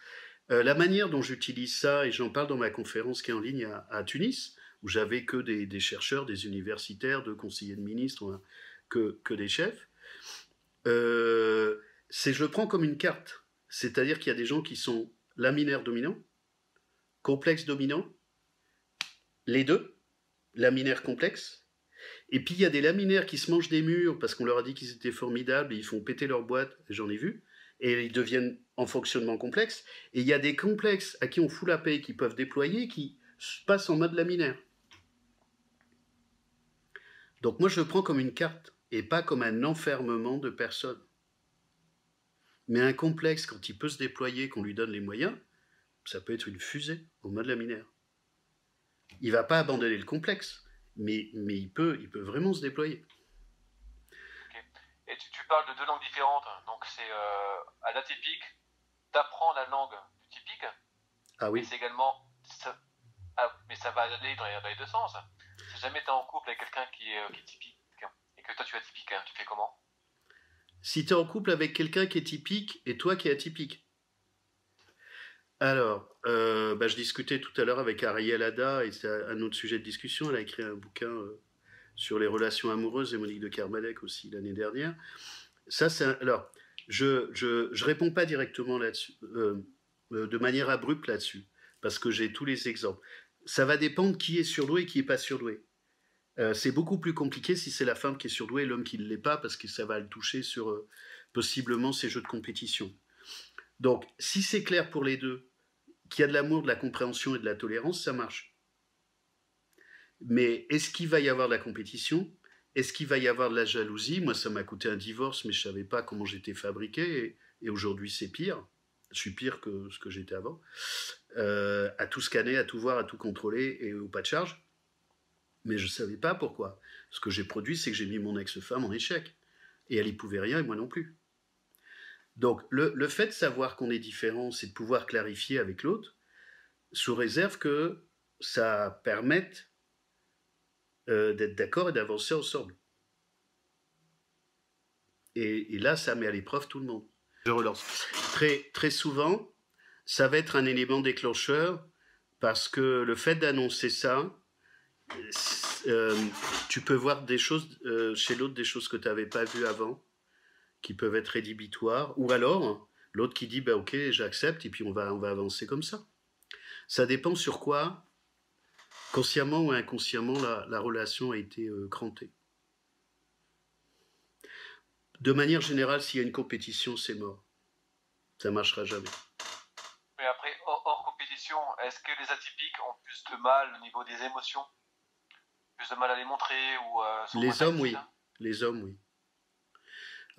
La manière dont j'utilise ça, et j'en parle dans ma conférence qui est en ligne à Tunis, où j'avais que des chercheurs, des universitaires, de conseillers de ministres, hein, que des chefs, je le prends comme une carte. C'est-à-dire qu'il y a des gens qui sont laminaires dominants, complexes dominants, les deux, laminaires complexes, et puis il y a des laminaires qui se mangent des murs parce qu'on leur a dit qu'ils étaient formidables et ils font péter leur boîte, j'en ai vu, et ils deviennent en fonctionnement complexe. Et il y a des complexes à qui on fout la paix, qui peuvent déployer, qui passent en mode laminaire. Donc moi je le prends comme une carte et pas comme un enfermement de personnes. Mais un complexe, quand il peut se déployer, qu'on lui donne les moyens, ça peut être une fusée en mode laminaire. Il ne va pas abandonner le complexe, mais il peut vraiment se déployer. Okay. Et tu parles de deux langues différentes, donc c'est à l'atypique d'apprendre la langue du typique. Ah oui. Mais c'est également, mais ça va aller dans les deux sens. Si jamais tu es en couple avec quelqu'un qui est typique et que toi tu es atypique, tu fais comment? Si tu es en couple avec quelqu'un qui est typique et toi qui es atypique. Alors, je discutais tout à l'heure avec Ariel Ada, et c'est un autre sujet de discussion. Elle a écrit un bouquin sur les relations amoureuses, et Monique de Kermadec aussi l'année dernière. Ça, alors, je réponds pas directement là-dessus, de manière abrupte là-dessus, parce que j'ai tous les exemples. Ça va dépendre qui est surdoué et qui n'est pas surdoué. C'est beaucoup plus compliqué si c'est la femme qui est surdouée et l'homme qui ne l'est pas, parce que ça va le toucher sur possiblement ses jeux de compétition. Donc, si c'est clair pour les deux, qu'il y a de l'amour, de la compréhension et de la tolérance, ça marche. Mais est-ce qu'il va y avoir de la compétition? Est-ce qu'il va y avoir de la jalousie? Moi, ça m'a coûté un divorce, mais je ne savais pas comment j'étais fabriqué, et aujourd'hui, c'est pire. Je suis pire que ce que j'étais avant. À tout scanner, à tout voir, à tout contrôler, et au pas de charge. Mais je ne savais pas pourquoi. Ce que j'ai produit, c'est que j'ai mis mon ex-femme en échec. Et elle n'y pouvait rien, et moi non plus. Donc, le fait de savoir qu'on est différent, c'est de pouvoir clarifier avec l'autre, sous réserve que ça permette d'être d'accord et d'avancer ensemble. Et là, ça met à l'épreuve tout le monde. Je relance. Très, très souvent, ça va être un élément déclencheur, parce que le fait d'annoncer ça, tu peux voir des choses chez l'autre, des choses que tu n'avais pas vues avant, qui peuvent être rédhibitoires, ou alors l'autre qui dit bah ok, j'accepte, et puis on va avancer comme ça. Ça dépend sur quoi Consciemment ou inconsciemment, la relation a été crantée. De manière générale, s'il y a une compétition, c'est mort. Ça ne marchera jamais. Mais après, hors compétition, est-ce que les atypiques ont plus de mal au niveau des émotions? Plus de mal à les montrer ou sont moins Les hommes, oui. tactiles? Les hommes, oui.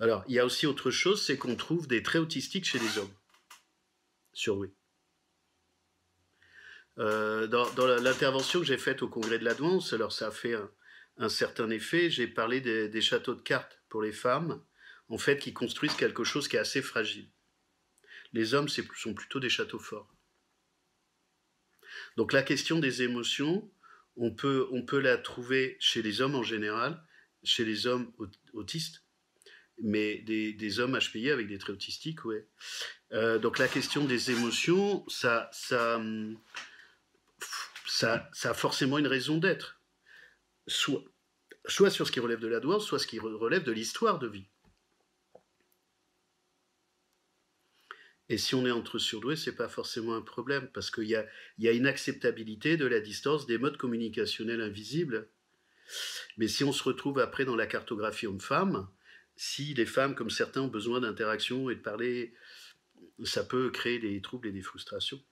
Alors, il y a aussi autre chose, c'est qu'on trouve des traits autistiques chez les hommes. Surdoués. Dans l'intervention que j'ai faite au congrès de la Douance, alors ça a fait un certain effet, j'ai parlé des châteaux de cartes pour les femmes, en fait, qui construisent quelque chose qui est assez fragile. Les hommes sont plutôt des châteaux forts. Donc la question des émotions, on peut la trouver chez les hommes en général, chez les hommes autistes, mais des hommes HPI avec des traits autistiques, ouais. Donc la question des émotions, ça a forcément une raison d'être. Soit sur ce qui relève de la douance, soit ce qui relève de l'histoire de vie. Et si on est entre surdoués, c'est pas forcément un problème, parce qu'il y a une acceptabilité de la distance des modes communicationnels invisibles. Mais si on se retrouve après dans la cartographie homme-femme, si les femmes, comme certains, ont besoin d'interaction et de parler, ça peut créer des troubles et des frustrations.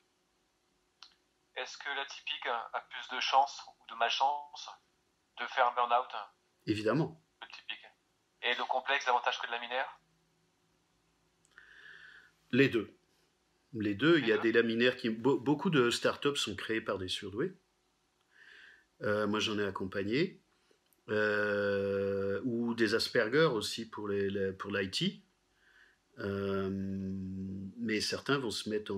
Est-ce que l'atypique a plus de chance ou de malchance de faire un burn-out? Évidemment. Le typique. Et le complexe davantage que de laminaire? Les deux. Les deux, il y a des laminaires qui... Beaucoup de startups sont créées par des surdoués. Moi, j'en ai accompagné. Ou des Asperger aussi pour l'IT. Mais certains vont se mettre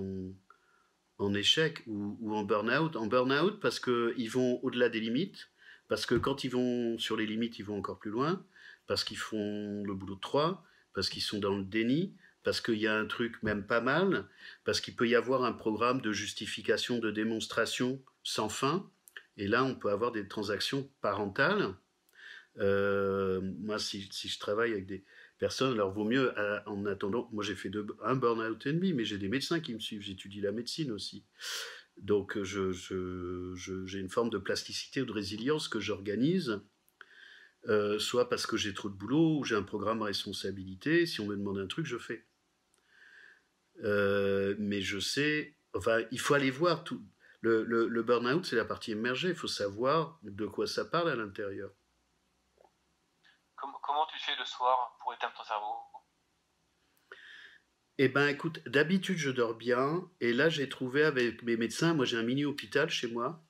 en échec ou en burn-out. En burn-out parce qu'ils vont au-delà des limites, parce que quand ils vont sur les limites, ils vont encore plus loin, parce qu'ils font le boulot de 3, parce qu'ils sont dans le déni, parce qu'il y a un truc même pas mal, parce qu'il peut y avoir un programme de justification, de démonstration sans fin, et là on peut avoir des transactions parentales. Moi, si je travaille avec des personnes, alors vaut mieux, en attendant, moi j'ai fait un burn-out et demi, mais j'ai des médecins qui me suivent, j'étudie la médecine aussi. Donc j'ai une forme de plasticité ou de résilience que j'organise, soit parce que j'ai trop de boulot, ou j'ai un programme à responsabilité, si on me demande un truc, je fais. Mais je sais, enfin, il faut aller voir tout. Le burn-out, c'est la partie émergée, il faut savoir de quoi ça parle à l'intérieur. Comment tu fais le soir pour éteindre ton cerveau? Eh ben, écoute, d'habitude, je dors bien. Et là, j'ai trouvé avec mes médecins, moi j'ai un mini-hôpital chez moi.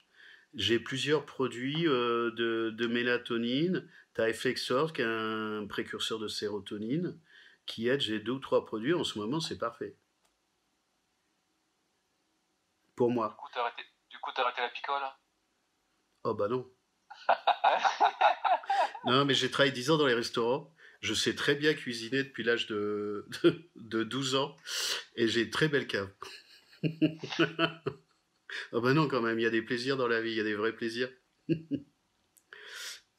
J'ai plusieurs produits de mélatonine. Tu as Effexor, qui est un précurseur de sérotonine, qui aide. J'ai 2 ou 3 produits. En ce moment, c'est parfait. Pour moi. Du coup, t'as arrêté la picole? Oh bah non. Non, mais j'ai travaillé 10 ans dans les restaurants. Je sais très bien cuisiner depuis l'âge de 12 ans. Et j'ai une très belle cave. Ah bah non, quand même, il y a des plaisirs dans la vie, il y a des vrais plaisirs.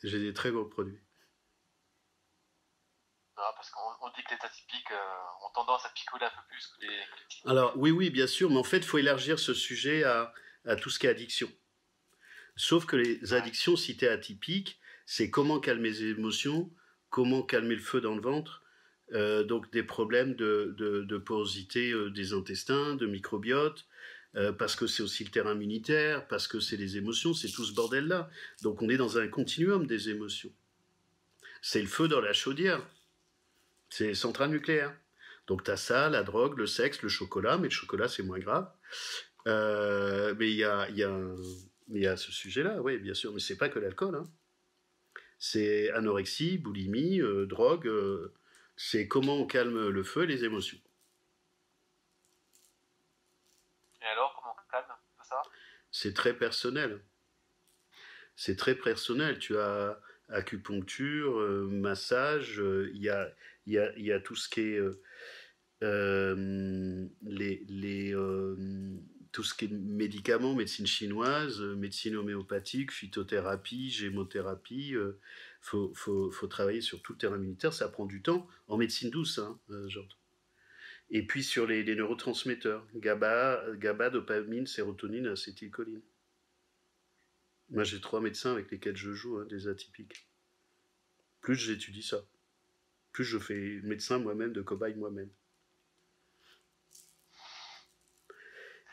J'ai des très gros produits. Non, parce qu'on dit que les atypiques ont tendance à picoler un peu plus que les typiques. Alors, oui, bien sûr, mais en fait, il faut élargir ce sujet à tout ce qui est addiction. Sauf que les addictions, si t'es atypique, c'est comment calmer les émotions, comment calmer le feu dans le ventre, donc des problèmes de porosité des intestins, de microbiote, parce que c'est aussi le terrain immunitaire, parce que c'est les émotions, c'est tout ce bordel-là. Donc on est dans un continuum des émotions. C'est le feu dans la chaudière. C'est les centrales nucléaires. Donc tu as ça, la drogue, le sexe, le chocolat, mais le chocolat c'est moins grave. Mais il y a ce sujet-là, oui, bien sûr, mais c'est pas que l'alcool. Hein. C'est anorexie, boulimie, drogue, c'est comment on calme le feu et les émotions. Et alors, comment on calme tout ça? C'est très personnel. C'est très personnel. Tu as acupuncture, massage, il y a tout ce qui est tout ce qui est médicaments, médecine chinoise, médecine homéopathique, phytothérapie, gémothérapie. Faut travailler sur tout le terrain immunitaire, ça prend du temps. En médecine douce, hein, genre. Et puis sur les neurotransmetteurs, GABA, dopamine, sérotonine, acétylcholine. Moi, j'ai 3 médecins avec lesquels je joue, hein, des atypiques. Plus j'étudie ça, plus je fais médecin moi-même, de cobaye moi-même.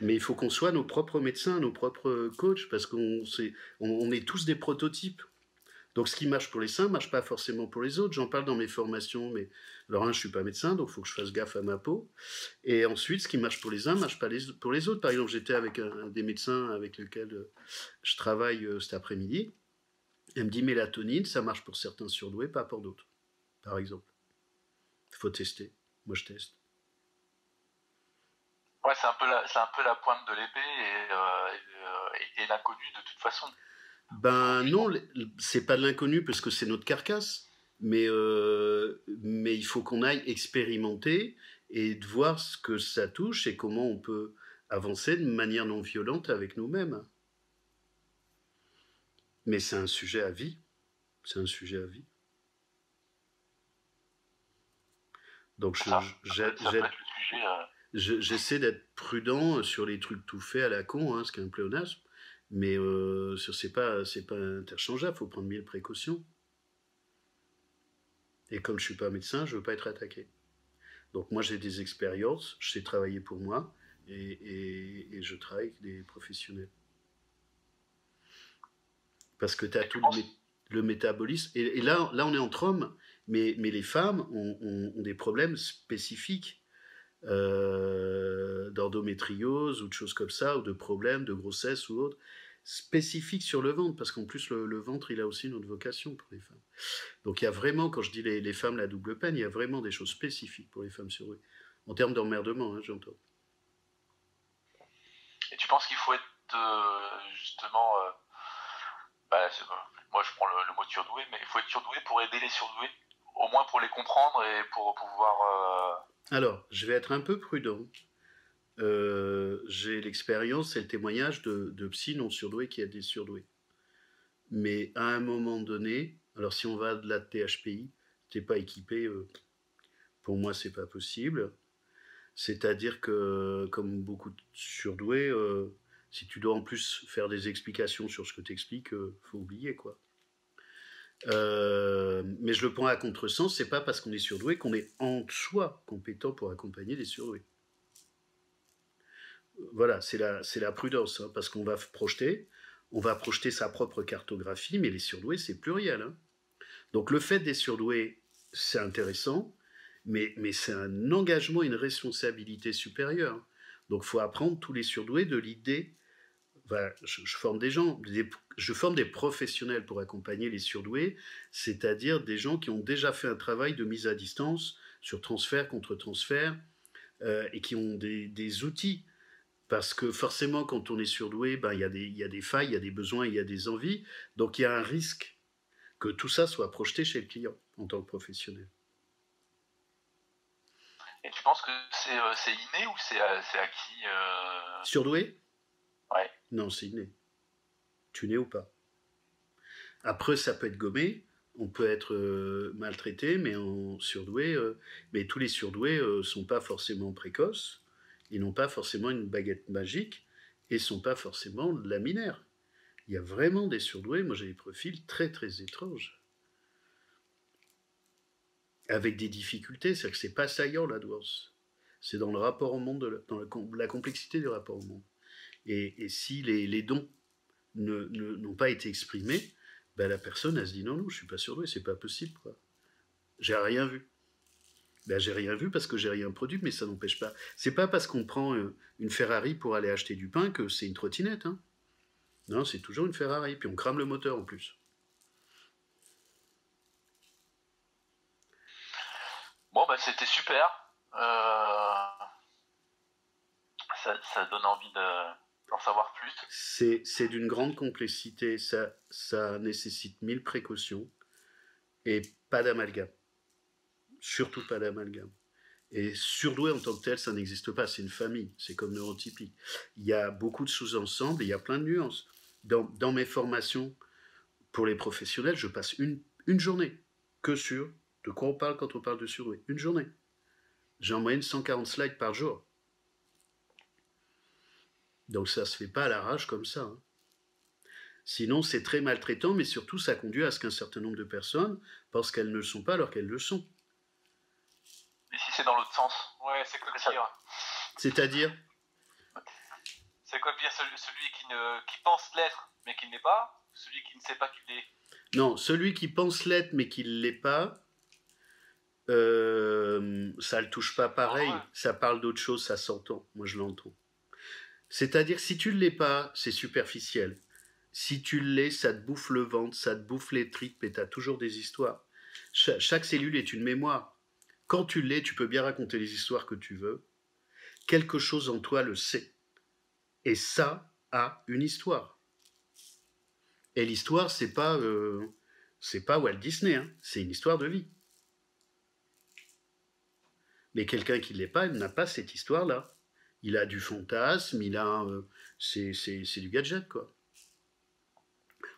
Mais il faut qu'on soit nos propres médecins, nos propres coachs, parce on est tous des prototypes. Donc ce qui marche pour les seins ne marche pas forcément pour les autres. J'en parle dans mes formations, mais alors je ne suis pas médecin, donc il faut que je fasse gaffe à ma peau. Et ensuite, ce qui marche pour les uns ne marche pas pour les autres. Par exemple, j'étais avec un des médecins avec lequel je travaille cet après-midi. Elle me dit mélatonine, ça marche pour certains surdoués, pas pour d'autres, par exemple. Il faut tester. Moi, je teste. Ouais, c'est un peu la pointe de l'épée et l'inconnu de toute façon. Ben non, c'est pas de l'inconnu parce que c'est notre carcasse, mais il faut qu'on aille expérimenter et de voir ce que ça touche et comment on peut avancer de manière non violente avec nous-mêmes. Mais c'est un sujet à vie. C'est un sujet à vie. Donc Ça peut être le sujet. j'essaie d'être prudent sur les trucs tout faits à la con, hein, ce qui est un pléonasme. Mais c'est pas interchangeable, faut prendre 1000 précautions. Et comme je suis pas médecin, je veux pas être attaqué. Donc moi j'ai des expériences, je sais travailler pour moi et je travaille avec des professionnels. Parce que tu as tout le métabolisme. Et là on est entre hommes, mais les femmes ont des problèmes spécifiques d'endométriose ou de choses comme ça, ou de problèmes de grossesse ou autre, spécifiques sur le ventre, parce qu'en plus le ventre il a aussi une autre vocation pour les femmes. Donc il y a vraiment, quand je dis les femmes la double peine, il y a vraiment des choses spécifiques pour les femmes surdouées. En termes d'emmerdement, hein, j'entends. Et tu penses qu'il faut être justement. Moi je prends le mot surdoué, mais il faut être surdoué pour aider les surdoués, au moins pour les comprendre et pour pouvoir. Alors, je vais être un peu prudent. J'ai l'expérience et le témoignage de psy non surdoués qui aident des surdoués. Mais à un moment donné, alors si on va de la THPI, t'es pas équipé, pour moi c'est pas possible. C'est-à-dire que, comme beaucoup de surdoués, si tu dois en plus faire des explications sur ce que tu expliques, faut oublier quoi. Mais je le prends à contresens, c'est pas parce qu'on est surdoué qu'on est en soi compétent pour accompagner les surdoués. Voilà, c'est la prudence, hein, parce qu'on va projeter sa propre cartographie, mais les surdoués, c'est pluriel. Hein. Donc le fait des surdoués, c'est intéressant, mais c'est un engagement, une responsabilité supérieure. Donc il faut apprendre tous les surdoués de l'idée. Voilà, je forme des gens, je forme des professionnels pour accompagner les surdoués, c'est-à-dire des gens qui ont déjà fait un travail de mise à distance sur transfert contre transfert et qui ont des outils. Parce que forcément, quand on est surdoué, ben, il y a des failles, il y a des besoins, il y a des envies. Donc il y a un risque que tout ça soit projeté chez le client en tant que professionnel. Et tu penses que c'est inné ou c'est acquis Surdoué? Ouais. Non, c'est inné. Tu n'es ou pas. Après, ça peut être gommé. On peut être maltraité, mais en surdoué. Mais tous les surdoués sont pas forcément précoces. Ils n'ont pas forcément une baguette magique et sont pas forcément laminaires. Il y a vraiment des surdoués. Moi, j'ai des profils très très étranges. Avec des difficultés, c'est-à-dire que c'est pas saillant la douance. C'est dans le rapport au monde, dans la complexité du rapport au monde. Et si les dons n'ont pas été exprimés, ben la personne elle se dit non, je suis pas surdoué, c'est pas possible quoi. J'ai rien vu. Ben j'ai rien vu parce que j'ai rien produit, mais ça n'empêche pas. C'est pas parce qu'on prend une Ferrari pour aller acheter du pain que c'est une trottinette. Hein. Non, c'est toujours une Ferrari, puis on crame le moteur en plus. Bon, bah c'était super. Ça donne envie d'en savoir plus. C'est d'une grande complexité, ça nécessite 1000 précautions et pas d'amalgame. Surtout pas d'amalgame. Et surdoué en tant que tel, ça n'existe pas, c'est une famille, c'est comme neurotypique. Il y a beaucoup de sous-ensembles, il y a plein de nuances. Dans mes formations pour les professionnels, je passe une journée que sur de quoi on parle quand on parle de surdoué. Une journée. J'ai en moyenne 140 slides par jour. Donc ça se fait pas à l'arrache comme ça. Hein. Sinon, c'est très maltraitant, mais surtout, ça conduit à ce qu'un certain nombre de personnes pensent qu'elles ne le sont pas alors qu'elles le sont. Et si c'est dans l'autre sens? Ouais, c'est quoi le pire? C'est-à-dire? C'est quoi le pire? Celui qui pense l'être, mais qui ne l'est pas? Celui qui ne sait pas qu'il l'est? Non, celui qui pense l'être, mais qui ne l'est pas, ça le touche pas pareil. Ça parle d'autre chose, ça s'entend. Moi, je l'entends. C'est-à-dire, si tu ne l'es pas, c'est superficiel. Si tu l'es, ça te bouffe le ventre, ça te bouffe les tripes et tu as toujours des histoires. Chaque cellule est une mémoire. Quand tu l'es, tu peux bien raconter les histoires que tu veux. Quelque chose en toi le sait. Et ça a une histoire. Et l'histoire, c'est pas Walt Disney, hein. C'est une histoire de vie. Mais quelqu'un qui ne l'est pas, il n'a pas cette histoire-là. Il a du fantasme, c'est du gadget, quoi.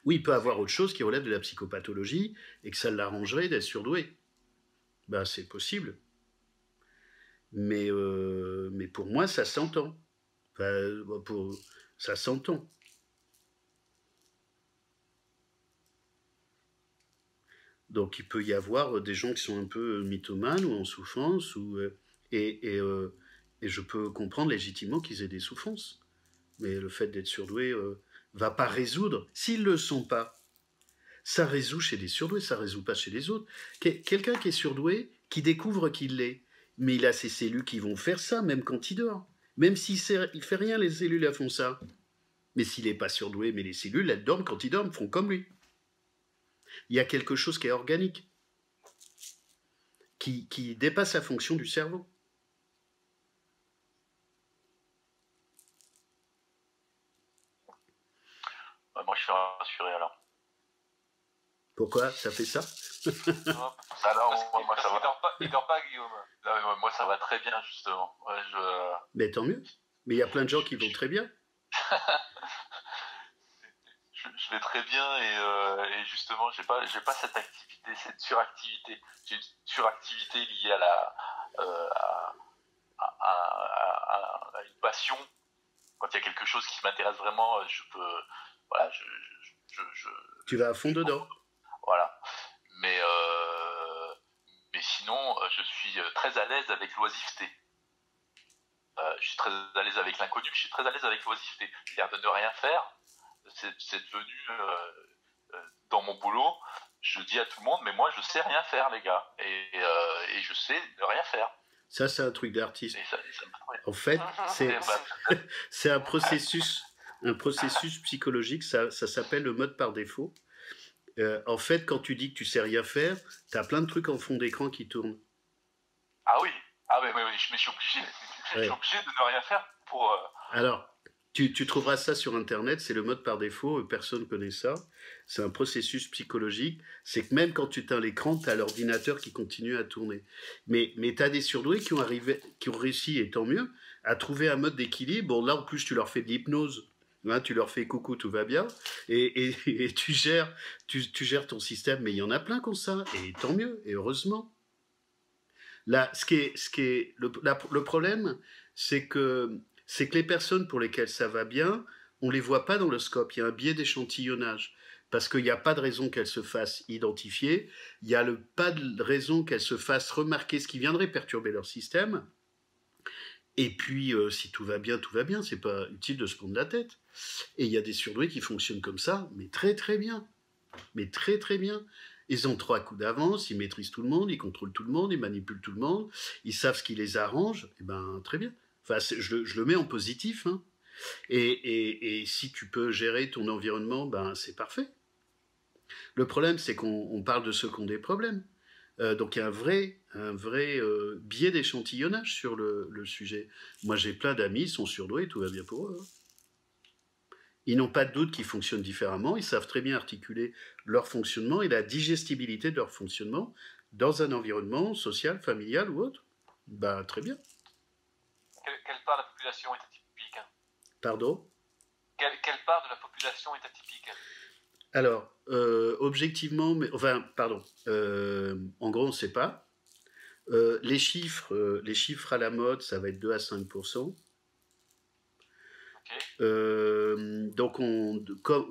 Oui, il peut avoir autre chose qui relève de la psychopathologie et que ça l'arrangerait d'être surdoué. Ben, c'est possible. Mais pour moi, ça s'entend. Ça s'entend. Donc, il peut y avoir des gens qui sont un peu mythomanes ou en souffrance, et je peux comprendre légitimement qu'ils aient des souffrances. Mais le fait d'être surdoué va pas résoudre. S'ils le sont pas, ça résout chez des surdoués, ça résout pas chez les autres. Quelqu'un qui est surdoué, qui découvre qu'il l'est, mais il a ses cellules qui vont faire ça, même quand il dort. Même s'il fait rien, les cellules elles font ça. Mais s'il n'est pas surdoué, mais les cellules, elles dorment quand ils dorment, font comme lui. Il y a quelque chose qui est organique, qui dépasse la fonction du cerveau. Moi, je suis rassuré alors. Pourquoi ça fait ça? Moi, ça va. Il dort pas, Guillaume. Non, moi, ça va très bien, justement. Mais tant mieux. Mais il y a plein de gens qui vont très bien. Je vais très bien et justement, j'ai pas cette activité, cette suractivité. J'ai une suractivité liée à une passion. Quand il y a quelque chose qui m'intéresse vraiment, je peux, voilà, tu vas à fond dedans. Voilà. Mais sinon, je suis très à l'aise avec l'oisiveté. Je suis très à l'aise avec l'inconnu, je suis très à l'aise avec l'oisiveté. C'est-à-dire de ne rien faire, c'est devenu dans mon boulot, je dis à tout le monde, mais moi je sais rien faire, les gars. Et je sais ne rien faire. Ça, c'est un truc d'artiste. En fait, c'est un processus psychologique, ça s'appelle le mode par défaut. En fait, quand tu dis que tu sais rien faire, tu as plein de trucs en fond d'écran qui tournent. Ah oui, mais je suis obligé. Je suis obligé de ne rien faire pour... Alors, tu trouveras ça sur Internet, c'est le mode par défaut, personne ne connaît ça. C'est un processus psychologique. C'est que même quand tu éteins l'écran, tu as l'ordinateur qui continue à tourner. Mais tu as des surdoués qui ont réussi, et tant mieux, à trouver un mode d'équilibre. Bon, là, en plus, tu leur fais de l'hypnose. Hein, tu leur fais coucou, tout va bien. Et tu gères ton système. Mais il y en a plein comme ça. Et tant mieux, et heureusement. Là, le problème, c'est que les personnes pour lesquelles ça va bien, on ne les voit pas dans le scope. Il y a un biais d'échantillonnage. Parce qu'il n'y a pas de raison qu'elles se fassent identifier. Il n'y a pas de raison qu'elles se fassent remarquer ce qui viendrait perturber leur système. Et puis, si tout va bien, c'est pas utile de se prendre la tête. Et il y a des surdoués qui fonctionnent comme ça, mais très très bien. Mais très très bien. Ils ont 3 coups d'avance, ils maîtrisent tout le monde, ils contrôlent tout le monde, ils manipulent tout le monde, ils savent ce qui les arrange, et ben très bien. Enfin, je le mets en positif, hein. Et si tu peux gérer ton environnement, ben c'est parfait. Le problème, c'est qu'on parle de ceux qui ont des problèmes. Donc il y a un vrai biais d'échantillonnage sur le sujet. Moi, j'ai plein d'amis, ils sont surdoués, tout va bien pour eux. Ils n'ont pas de doute qu'ils fonctionnent différemment, ils savent très bien articuler leur fonctionnement et la digestibilité de leur fonctionnement dans un environnement social, familial ou autre. Ben, très bien. Quelle part de la population est atypique? Pardon? Quelle part de la population est atypique? Alors, objectivement, en gros, on ne sait pas. Les chiffres à la mode, ça va être 2 à 5%. Donc,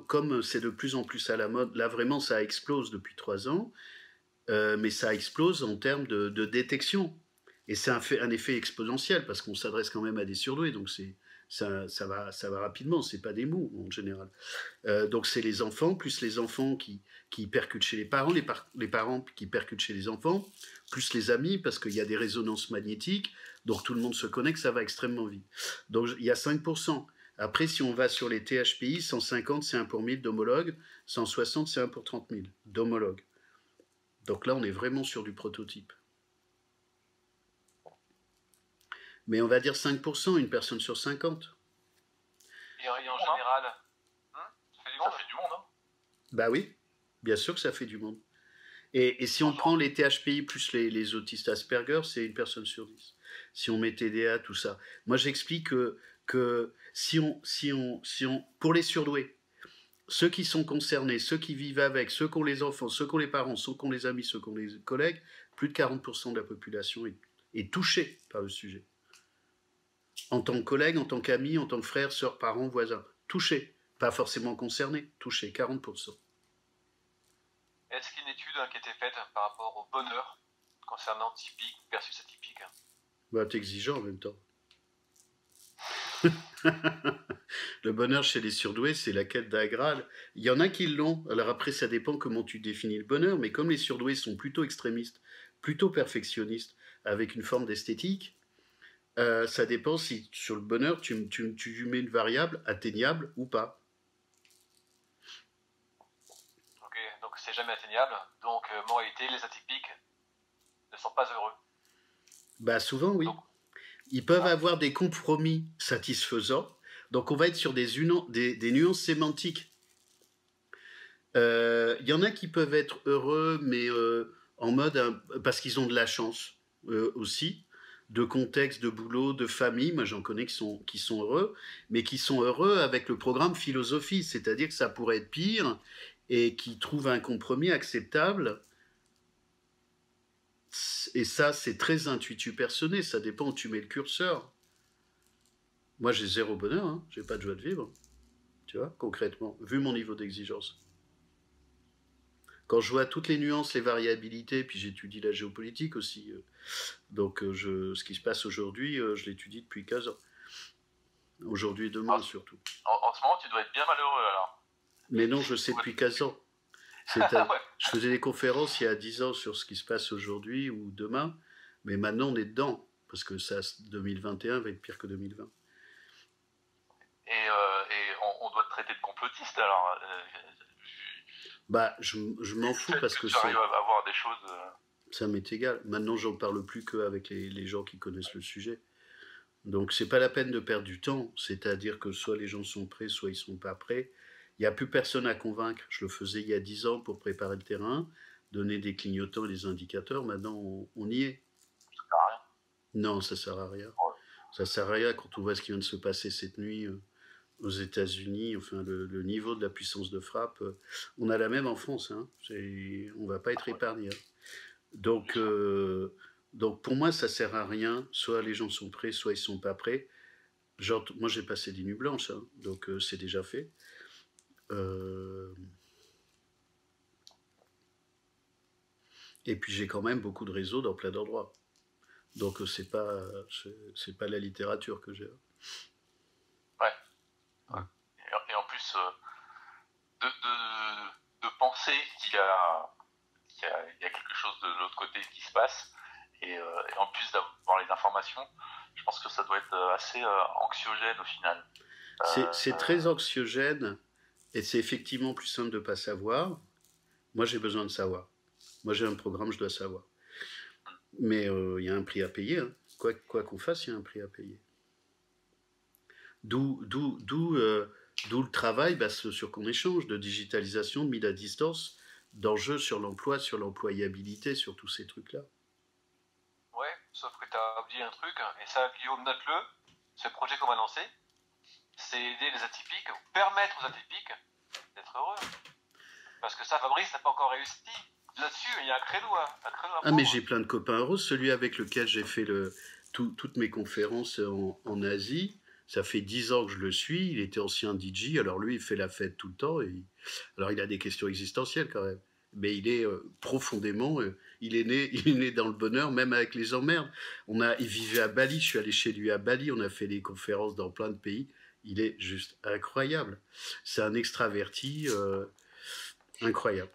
comme c'est de plus en plus à la mode, là vraiment ça explose depuis 3 ans, mais ça explose en termes de détection. Et c'est un effet exponentiel parce qu'on s'adresse quand même à des surdoués, donc ça va rapidement, c'est pas des mous en général. Donc c'est les enfants, plus les enfants qui percutent chez les parents, les parents qui percutent chez les enfants, plus les amis, parce qu'il y a des résonances magnétiques, donc tout le monde se connecte, ça va extrêmement vite. Donc il y a 5%. Après, si on va sur les THPI, 150 c'est 1 pour 1000 d'homologues, 160 c'est 1 pour 30 000 d'homologues. Donc là, on est vraiment sur du prototype. Mais on va dire 5%, une personne sur 50. Et en général, ça fait du monde. Ça fait du monde, hein. Bah oui, bien sûr que ça fait du monde. Et si on prend les THPI plus les autistes Asperger, c'est une personne sur 10. Si on met TDA, tout ça. Moi, j'explique que si on, pour les surdoués, ceux qui sont concernés, ceux qui vivent avec, ceux qui ont les enfants, ceux qui ont les parents, ceux qui ont les amis, ceux qui ont les collègues, plus de 40% de la population est touchée par le sujet. En tant que collègue, en tant qu'ami, en tant que frère, sœur, parent, voisin. Touché. Pas forcément concerné. Touché. 40%. Est-ce qu'il y a une étude qui a été faite par rapport au bonheur concernant typique versus atypique? Bah, t'es exigeant en même temps. Le bonheur chez les surdoués, c'est la quête d'un Graal. Il y en a qui l'ont. Alors après, ça dépend comment tu définis le bonheur. Mais comme les surdoués sont plutôt extrémistes, plutôt perfectionnistes, avec une forme d'esthétique, ça dépend si sur le bonheur, tu lui mets une variable atteignable ou pas. Ok, donc c'est jamais atteignable. Donc, moralité, les atypiques ne sont pas heureux. Bah souvent, oui. Donc, Ils peuvent avoir des compromis satisfaisants. Donc on va être sur des nuances sémantiques. Il y en a qui peuvent être heureux, mais en mode parce qu'ils ont de la chance aussi, de contexte, de boulot, de famille. Moi, j'en connais qui sont heureux, mais qui sont heureux avec le programme philosophie, c'est-à-dire que ça pourrait être pire et qui trouvent un compromis acceptable. Et ça, c'est très intuitu personné. Ça dépend où tu mets le curseur. Moi, j'ai zéro bonheur, hein. J'ai pas de joie de vivre. Tu vois, concrètement, vu mon niveau d'exigence. Quand je vois toutes les nuances, les variabilités, puis j'étudie la géopolitique aussi. Donc, ce qui se passe aujourd'hui, je l'étudie depuis 15 ans. Aujourd'hui et demain, surtout. En ce moment, tu dois être bien malheureux, alors. Mais non, je sais depuis 15 ans. ouais. Je faisais des conférences il y a 10 ans sur ce qui se passe aujourd'hui ou demain, mais maintenant on est dedans, parce que 2021 va être pire que 2020. Et on doit te traiter de complotiste, alors. Bah, je m'en fous parce que tu arrives à avoir des choses. Ça m'est égal. Maintenant, j'en parle plus qu'avec les gens qui connaissent le sujet. Donc, c'est pas la peine de perdre du temps. C'est-à-dire que soit les gens sont prêts, soit ils sont pas prêts. Il n'y a plus personne à convaincre. Je le faisais il y a 10 ans pour préparer le terrain, donner des clignotants et des indicateurs. Maintenant, on y est. Ça sert à rien. Non, ça sert à rien. Ouais. Ça sert à rien quand on voit ce qui vient de se passer cette nuit aux États-Unis. Enfin, le niveau de la puissance de frappe. On a la même en France. Hein. On va pas être épargné. Hein. Donc, pour moi, ça sert à rien. Soit les gens sont prêts, soit ils sont pas prêts. Genre, moi, j'ai passé des nuits blanches, hein, donc c'est déjà fait. Et puis j'ai quand même beaucoup de réseaux dans plein d'endroits. Donc c'est pas la littérature que j'ai. Ouais. Et en plus, de penser qu'il y a quelque chose de l'autre côté qui se passe, et en plus d'avoir les informations, je pense que ça doit être assez anxiogène au final. C'est très anxiogène, et c'est effectivement plus simple de ne pas savoir. Moi, j'ai besoin de savoir. Moi, j'ai un programme, je dois savoir. Mais il y a un prix à payer. Hein. Quoi qu'on fasse, il y a un prix à payer. D'où le travail sur qu'on échange, de digitalisation, de mise à distance, d'enjeux sur l'emploi, sur l'employabilité, sur tous ces trucs-là. Ouais, sauf que tu as oublié un truc, et ça, Guillaume, note-le, ce projet qu'on va lancer, c'est aider les atypiques, ou permettre aux atypiques d'être heureux. Parce que ça, Fabrice n'a pas encore réussi. Là-dessus, il y a un créneau à Ah, mais j'ai plein de copains heureux. Celui avec lequel j'ai fait toutes mes conférences en Asie, Ça fait 10 ans que je le suis. Il était ancien DJ. Alors lui, il fait la fête tout le temps. Alors il a des questions existentielles quand même. Mais il est profondément, il est né dans le bonheur, même avec les emmerdes. Il vivait à Bali. Je suis allé chez lui à Bali. On a fait des conférences dans plein de pays. Il est juste incroyable. C'est un extraverti incroyable.